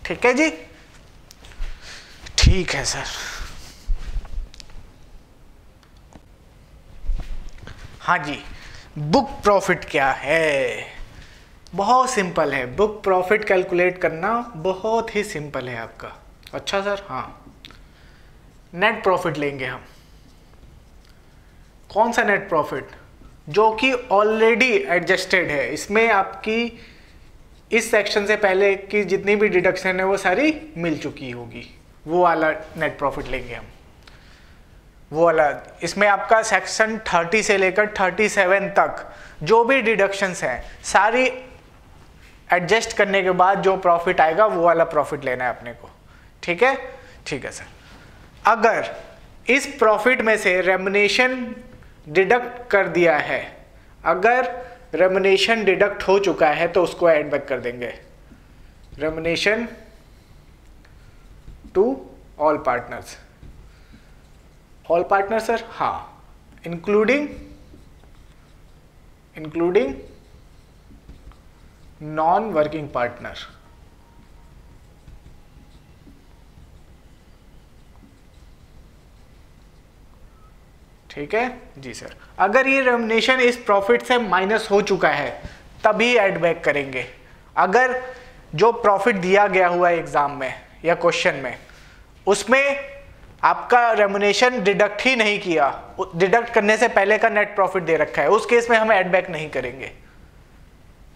ठीक है जी। ठीक है सर। हाँ जी। बुक प्रॉफिट क्या है? बहुत सिंपल है। बुक प्रॉफिट कैलकुलेट करना बहुत ही सिंपल है आपका। अच्छा सर, हाँ। नेट प्रॉफिट लेंगे हम। कौन सा नेट प्रॉफिट? जो कि ऑलरेडी एडजस्टेड है। इसमें आपकी इस सेक्शन से पहले की जितनी भी डिडक्शन है वो सारी मिल चुकी होगी। वो वाला नेट प्रॉफिट लेंगे हम, वो वाला। इसमें आपका सेक्शन 30 से लेकर 37 तक जो भी डिडक्शंस हैं सारी एडजस्ट करने के बाद जो प्रॉफिट आएगा वो वाला प्रॉफिट लेना है अपने को। ठीक है? ठीक है सर। अगर इस प्रॉफिट में से रेम्युनरेशन डिडक्ट कर दिया है, अगर रेम्युनरेशन डिडक्ट हो चुका है तो उसको ऐड बैक कर देंगे। Remuneration to all partners. All partner sir, हाँ, इंक्लूडिंग नॉन वर्किंग पार्टनर। ठीक है जी सर। अगर ये रेम्युनरेशन इस प्रॉफिट से माइनस हो चुका है तभी ऐड बैक करेंगे। अगर जो प्रॉफिट दिया गया हुआ है एग्जाम में या क्वेश्चन में, उसमें आपका रेमुनेशन डिडक्ट ही नहीं किया, डिडक्ट करने से पहले का नेट प्रॉफिट दे रखा है, उस केस में हम ऐड बैक नहीं करेंगे।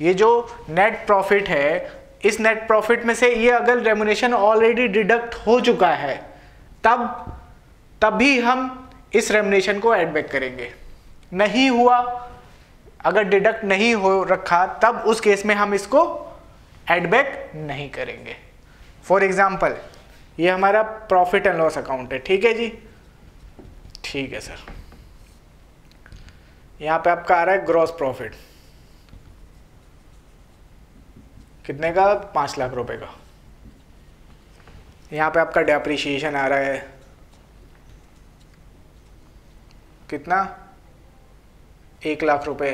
ये जो नेट प्रॉफिट है, इस नेट प्रॉफिट में से ये अगर रेमुनेशन ऑलरेडी डिडक्ट हो चुका है तभी हम इस रेमुनेशन को ऐड बैक करेंगे। नहीं हुआ, अगर डिडक्ट नहीं हो रखा, तब उस केस में हम इसको ऐड बैक नहीं करेंगे। फॉर एग्जाम्पल ये हमारा प्रॉफिट एंड लॉस अकाउंट है, ठीक है जी, ठीक है सर। यहाँ पे आपका आ रहा है ग्रॉस प्रॉफिट, कितने का? 5 लाख रुपए का। यहाँ पे आपका डेप्रिसिएशन आ रहा है, कितना? 1 लाख रुपए,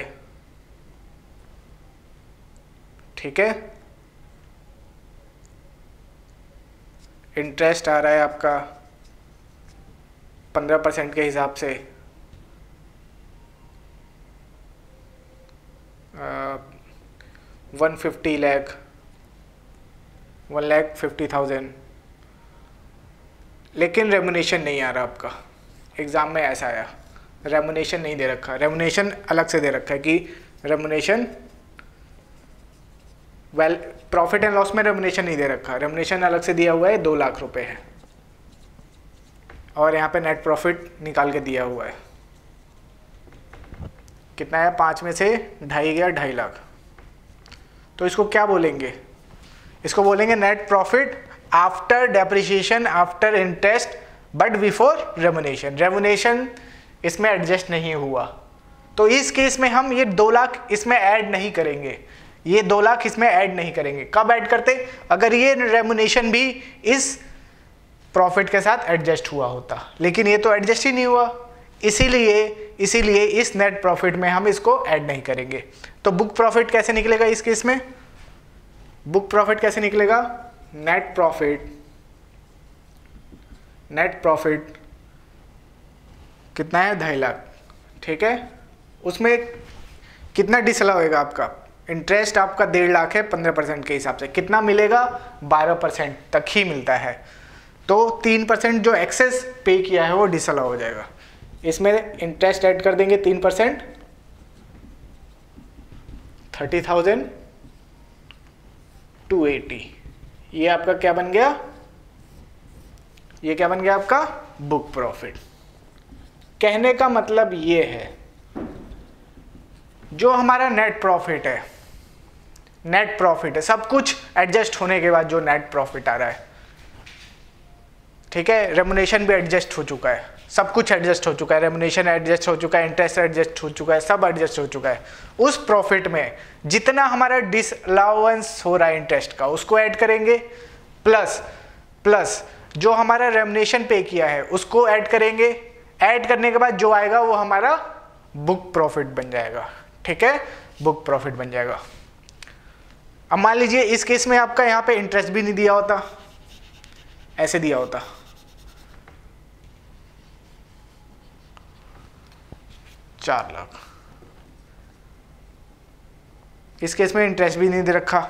ठीक है। इंटरेस्ट आ रहा है आपका 15% के हिसाब से 150 लाख, 1,50,000, लेकिन रेमुनेशन नहीं आ रहा आपका। एग्ज़ाम में ऐसा आया, रेमुनेशन नहीं दे रखा, रेमुनेशन अलग से दे रखा है कि रेमुनेशन प्रॉफिट एंड लॉस में रेमुनेशन नहीं दे रखा, रेमुनेशन अलग से दिया हुआ है 2 लाख रुपए है, और यहाँ पे नेट प्रॉफिट निकाल के दिया हुआ है, कितना है? 5 में से 2.5 गया, 2.5 लाख। तो इसको क्या बोलेंगे? इसको बोलेंगे net profit after depreciation, after interest, but before remuneration. Remuneration इसमें एडजस्ट नहीं हुआ, तो इस केस में हम ये 2 लाख इसमें ऐड नहीं करेंगे, ये 2 लाख इसमें ऐड नहीं करेंगे। कब ऐड करते? अगर ये रेमुनेशन भी इस प्रॉफिट के साथ एडजस्ट हुआ होता, लेकिन ये तो एडजस्ट ही नहीं हुआ, इसीलिए इस नेट प्रॉफिट में हम इसको ऐड नहीं करेंगे। तो बुक प्रॉफिट कैसे निकलेगा इस केस में? बुक प्रॉफिट कैसे निकलेगा? नेट प्रॉफिट कितना है? 2.5 लाख, ठीक है। उसमें कितना डिसअलाउ होएगा आपका? इंटरेस्ट आपका 1.5 लाख है, 15% के हिसाब से कितना मिलेगा? 12% तक ही मिलता है, तो 3% जो एक्सेस पे किया है वो डिसअलाउ हो जाएगा। इसमें इंटरेस्ट ऐड कर देंगे 3%, 30,280, ये आपका क्या बन गया? ये क्या बन गया आपका? Book profit. कहने का मतलब ये है, जो हमारा नेट प्रॉफिट है, सब कुछ एडजस्ट होने के बाद जो नेट प्रॉफिट आ रहा है, ठीक है, रेमुनेशन भी एडजस्ट हो चुका है, सब कुछ एडजस्ट हो चुका है, रेमुनेशन एडजस्ट हो चुका है, इंटरेस्ट एडजस्ट हो चुका है, सब एडजस्ट हो चुका है। उस प्रॉफिट में जितना हमारा डिसअलाउंस हो रहा है इंटरेस्ट का, उसको ऐड करेंगे, प्लस जो हमारा रेमुनेशन पे किया है उसको ऐड करेंगे। ऐड करने के बाद जो आएगा वो हमारा बुक प्रॉफिट बन जाएगा, ठीक है, बुक प्रॉफिट बन जाएगा। अब मान लीजिए इस केस में आपका यहाँ पे इंटरेस्ट भी नहीं दिया होता, ऐसे दिया होता, ₹4 लाख। इस केस में इंटरेस्ट भी नहीं दे रखा,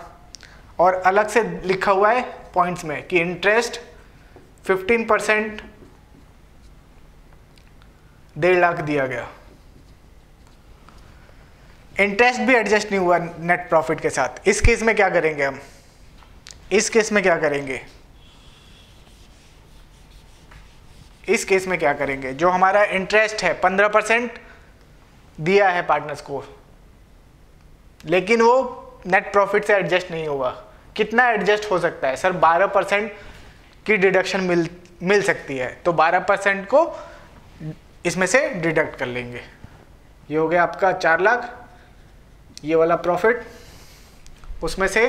और अलग से लिखा हुआ है पॉइंट्स में कि इंटरेस्ट 15% 1.5 लाख दिया गया। इंटरेस्ट भी एडजस्ट नहीं हुआ नेट प्रॉफिट के साथ। इस केस में क्या करेंगे हम? इस केस में क्या करेंगे? इस केस में क्या करेंगे? जो हमारा इंटरेस्ट है 15% दिया है पार्टनर्स को, लेकिन वो नेट प्रॉफिट से एडजस्ट नहीं होगा। कितना एडजस्ट हो सकता है सर? 12% की डिडक्शन मिल सकती है, तो 12% को इसमें से डिडक्ट कर लेंगे। ये हो गया आपका 4 लाख, ये वाला प्रॉफिट, उसमें से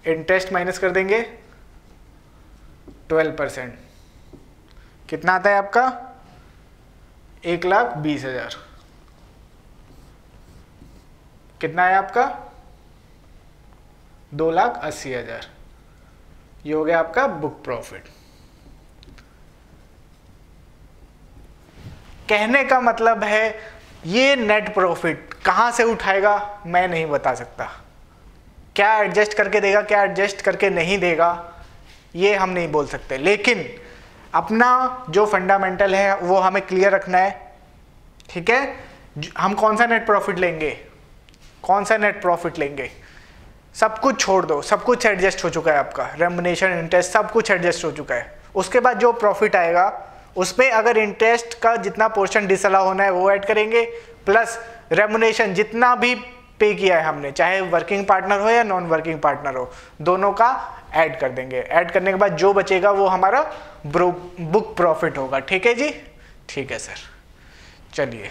इंटरेस्ट माइनस कर देंगे 12%, कितना आता है आपका? 1,20,000। कितना है आपका? 2,80,000। ये हो गया आपका बुक प्रॉफिट। कहने का मतलब है ये नेट प्रॉफिट कहाँ से उठाएगा मैं नहीं बता सकता। क्या एडजस्ट करके देगा, क्या एडजस्ट करके नहीं देगा, ये हम नहीं बोल सकते। लेकिन अपना जो फंडामेंटल है वो हमें क्लियर रखना है, ठीक है। हम कौन सा नेट प्रॉफिट लेंगे, कौन सा नेट प्रॉफिट लेंगे, सब कुछ छोड़ दो, सब कुछ एडजस्ट हो चुका है आपका, रेम्युनेशन इंटरेस्ट सब कुछ एडजस्ट हो चुका है। उसके बाद जो प्रॉफिट आएगा उसमें अगर इंटरेस्ट का जितना पोर्शन डिसअलाउ होना है वो ऐड करेंगे, प्लस रेम्युनेशन जितना भी पे किया है हमने, चाहे वर्किंग पार्टनर हो या नॉन वर्किंग पार्टनर हो, दोनों का ऐड कर देंगे। ऐड करने के बाद जो बचेगा वो हमारा बुक प्रॉफिट होगा, ठीक है जी। ठीक है सर, चलिए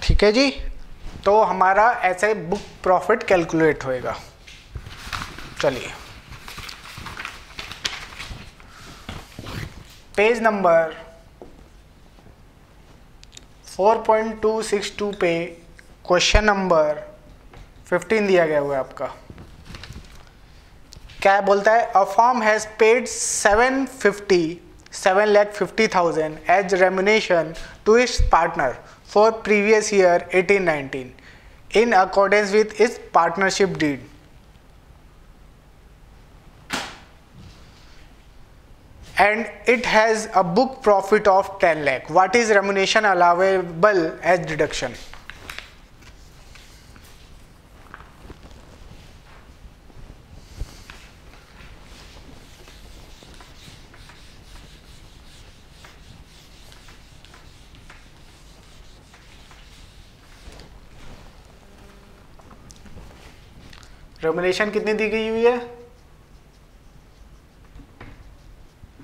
ठीक है जी। तो हमारा ऐसे बुक प्रॉफिट कैलकुलेट होएगा। चलिए पेज नंबर 4.262 पे क्वेश्चन नंबर 15 दिया गया हुआ है आपका। क्या बोलता है, a firm has paid 7,50,000 as remuneration to its partner for previous year 18-19 in accordance with its partnership deed. And it has a book profit of 10 lakh. What is remuneration allowable as deduction? रेम्युनेशन कितनी दी गई हुई है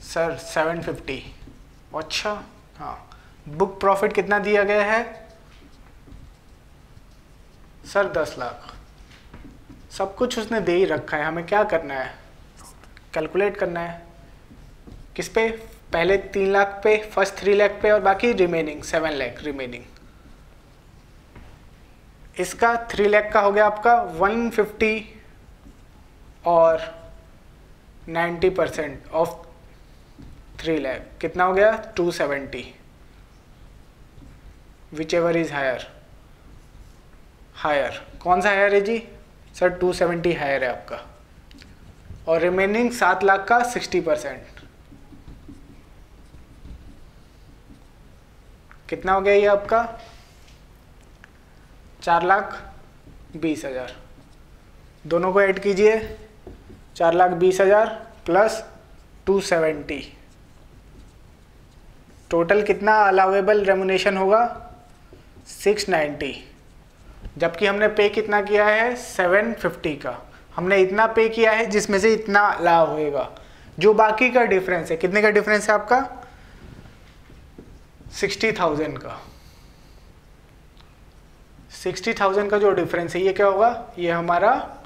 sir? 750। अच्छा हाँ, book profit कितना दिया गया है सर? 10 लाख। सब कुछ उसने दे ही रखा है, हमें क्या करना है, कैलकुलेट करना है। किस पे? पहले 3 लाख पे, फर्स्ट 3 लाख पे, और बाकी रिमेनिंग 7 लाख रिमेनिंग। इसका 3 लाख का हो गया आपका 150 और 90% ऑफ 3 लाख कितना हो गया? 270, whichever is higher. Higher कौन सा हायर है जी सर? 270 हायर है आपका। और रिमेनिंग 7 लाख का 60% कितना हो गया ये आपका? 4,20,000। दोनों को ऐड कीजिए, 4,20,000 प्लस 270, टोटल कितना अलाउेबल रेम्युनेशन होगा? 690। जबकि हमने पे कितना किया है? 750 का। हमने इतना पे किया है जिसमें से इतना अलाउ होएगा। जो बाकी का डिफरेंस है, कितने का डिफरेंस है आपका? 60,000 का। 60,000 का जो डिफरेंस है ये क्या होगा? ये हमारा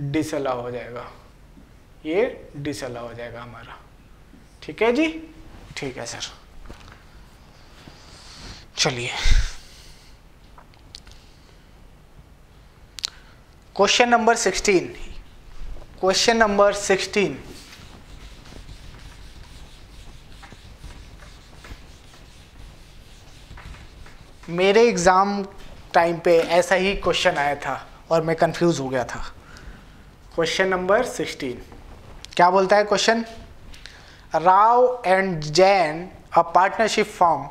डिसअलाउ हो जाएगा, ये डिसअलाउ हो जाएगा हमारा। ठीक है जी, ठीक है सर। चलिए क्वेश्चन नंबर 16। क्वेश्चन नंबर 16 मेरे एग्जाम टाइम पे ऐसा ही क्वेश्चन आया था और मैं कंफ्यूज हो गया था। क्वेश्चन नंबर 16 क्या बोलता है question? Rao and Jain, a partnership firm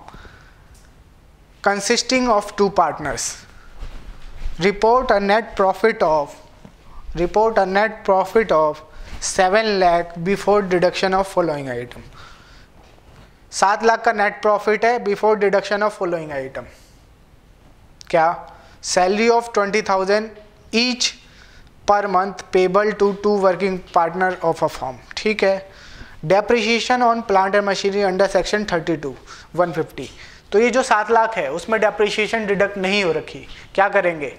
consisting of 2 partners, report a net profit of 7 lakh before deduction of following item। 7 lakh का नेट प्रॉफिट है before deduction of following item. क्या? Salary of 20,000 each per month payable to 2 working partner of a firm. ठीक है। Depreciation on plant and machinery under section 32 150। तो ये जो 7 लाख है उसमें डेप्रिसिएशन डिडक्ट नहीं हो रखी। क्या करेंगे?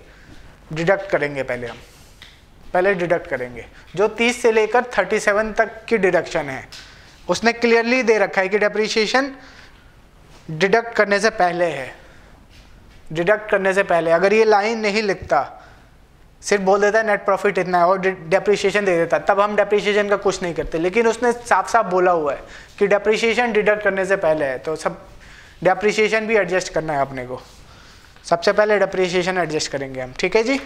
डिडक्ट करेंगे। पहले डिडक्ट करेंगे। जो 30 से लेकर 37 तक की डिडक्शन है उसने क्लियरली दे रखा है कि डेप्रिसिएशन डिडक्ट करने से पहले है। डिडक्ट करने से पहले अगर ये लाइन नहीं लिखता, सिर्फ बोल देता है नेट प्रॉफिट इतना है और डेप्रिसिएशन दे देता, तब हम डेप्रिसिएशन का कुछ नहीं करते। लेकिन उसने साफ साफ बोला हुआ है कि डेप्रिसिएशन डिडक्ट करने से पहले है, तो सब डेप्रिसिएशन भी एडजस्ट करना है अपने को। सबसे पहले डेप्रिसिएशन एडजस्ट करेंगे हम, ठीक है जी,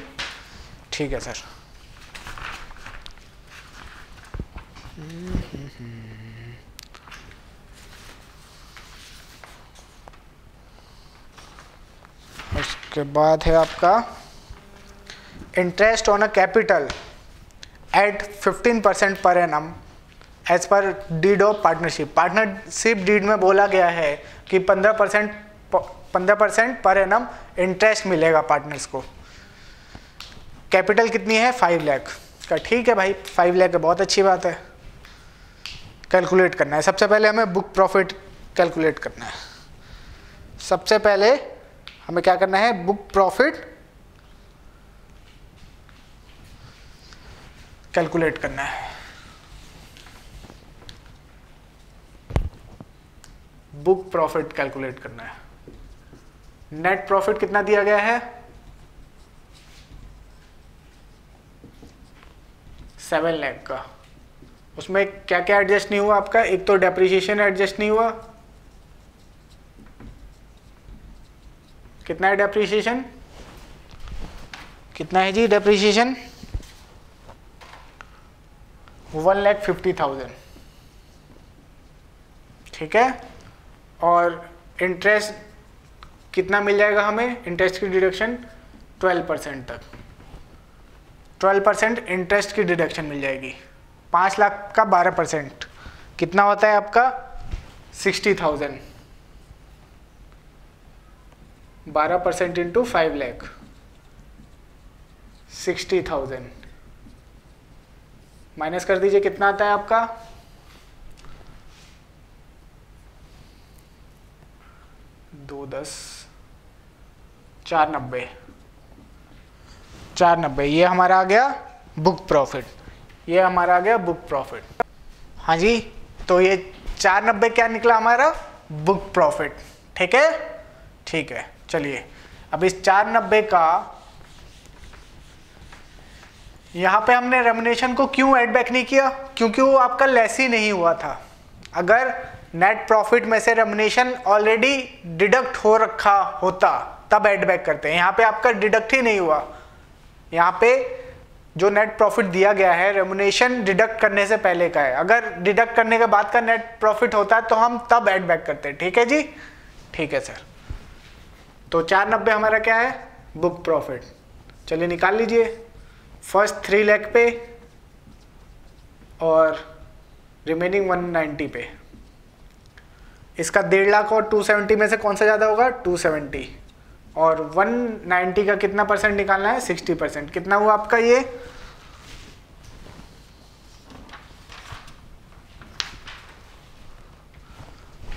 ठीक है सर। उसके बाद है आपका interest on a capital at 15% per annum as per deed of partnership. Partnership deed में बोला गया है कि 15% पर एनम इंटरेस्ट मिलेगा पार्टनर्स को। कैपिटल कितनी है 5 लाख का, ठीक है भाई 5 लाख है, बहुत अच्छी बात है। कैलकुलेट करना है, सबसे पहले हमें बुक प्रॉफिट कैलकुलेट करना है। सबसे पहले हमें क्या करना है, बुक प्रॉफिट कैलकुलेट करना है। बुक प्रॉफिट कैलकुलेट करना है। नेट प्रॉफिट कितना दिया गया है 7 लाख का। उसमें क्या क्या एडजस्ट नहीं हुआ आपका, एक तो डेप्रिसिएशन एडजस्ट नहीं हुआ। कितना है डेप्रिसिएशन, कितना है जी डेप्रिसिएशन 1,50,000, ठीक है। और इंटरेस्ट कितना मिल जाएगा हमें, इंटरेस्ट की डिडक्शन 12% तक, 12% इंटरेस्ट की डिडक्शन मिल जाएगी। 5 लाख का 12% कितना होता है आपका 60,000, 12% इंटू 5 लाख 60,000 माइनस कर दीजिए, कितना आता है आपका 2 10 490, 490। ये हमारा आ गया बुक प्रॉफिट, ये हमारा आ गया बुक प्रॉफिट। हाँ जी, तो ये 490 क्या निकला हमारा बुक प्रॉफिट, ठीक है, ठीक है। चलिए अब इस 490 का यहाँ पे हमने रेम्युनरेशन को क्यों ऐड बैक नहीं किया, क्योंकि वो आपका लेस ही नहीं हुआ था। अगर नेट प्रॉफिट में से रेम्युनरेशन ऑलरेडी डिडक्ट हो रखा होता तब ऐड बैक करते हैं। यहाँ पे आपका डिडक्ट ही नहीं हुआ, यहाँ पे जो नेट प्रॉफिट दिया गया है रेम्युनरेशन डिडक्ट करने से पहले का है। अगर डिडक्ट करने के बाद का नेट प्रॉफिट होता है तो हम तब ऐड बैक करते हैं, ठीक है जी, ठीक है सर। तो 490 हमारा क्या है बुक प्रॉफिट। चलिए निकाल लीजिए, फर्स्ट 3 लाख पे और रिमेनिंग 190 पे। इसका 1.5 लाख और 270 में से कौन सा ज़्यादा होगा 270, और 190 का कितना परसेंट निकालना है 60%। कितना हुआ आपका ये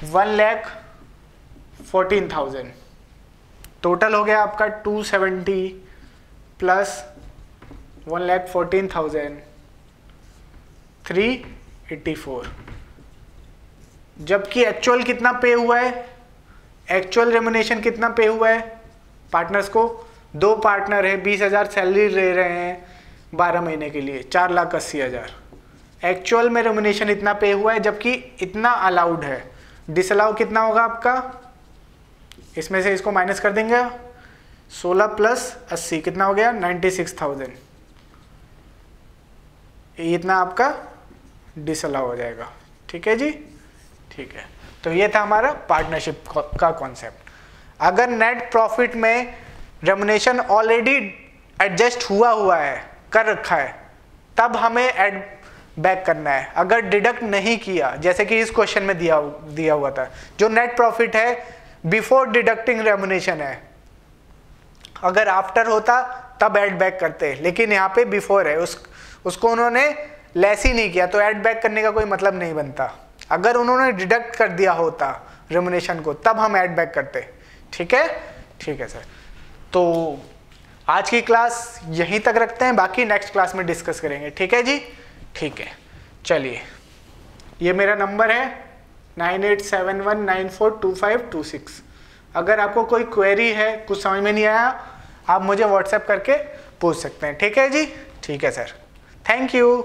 1,14,000। टोटल हो गया आपका 270 प्लस 1,14,000 384। जबकि एक्चुअल कितना पे हुआ है, एक्चुअल रेम्युनरेशन कितना पे हुआ है पार्टनर्स को। 2 पार्टनर है, 20,000 सैलरी ले रहे हैं 12 महीने के लिए, 4,80,000। एक्चुअल में रेम्युनरेशन इतना पे हुआ है, जबकि इतना अलाउड है। डिसअलाउ कितना होगा आपका, इसमें से इसको माइनस कर देंगे, 16 प्लस 80 कितना हो गया 96,000। इतना आपका डिसअलाउ हो जाएगा, ठीक है जी, ठीक है। तो ये था हमारा पार्टनरशिप का कॉन्सेप्ट। अगर नेट प्रॉफिट में रेम्युनरेशन ऑलरेडी एडजस्ट हुआ है, कर रखा है, तब हमें ऐड बैक करना है। अगर डिडक्ट नहीं किया, जैसे कि इस क्वेश्चन में दिया हुआ था, जो नेट प्रॉफिट है बिफोर डिडक्टिंग रेम्युनरेशन है, अगर आफ्टर होता तब ऐड बैक करते, लेकिन यहाँ पे बिफोर है, उसको उन्होंने लेस ही नहीं किया, तो ऐड बैक करने का कोई मतलब नहीं बनता। अगर उन्होंने डिडक्ट कर दिया होता रेम्युनरेशन को तब हम ऐड बैक करते, ठीक है, ठीक है सर। तो आज की क्लास यहीं तक रखते हैं, बाकी नेक्स्ट क्लास में डिस्कस करेंगे, ठीक है जी, ठीक है। चलिए, ये मेरा नंबर है 9871942526। अगर आपको कोई क्वेरी है, कुछ समझ में नहीं आया, आप मुझे व्हाट्सएप करके पूछ सकते हैं। ठीक है जी, ठीक है सर, थैंक यू।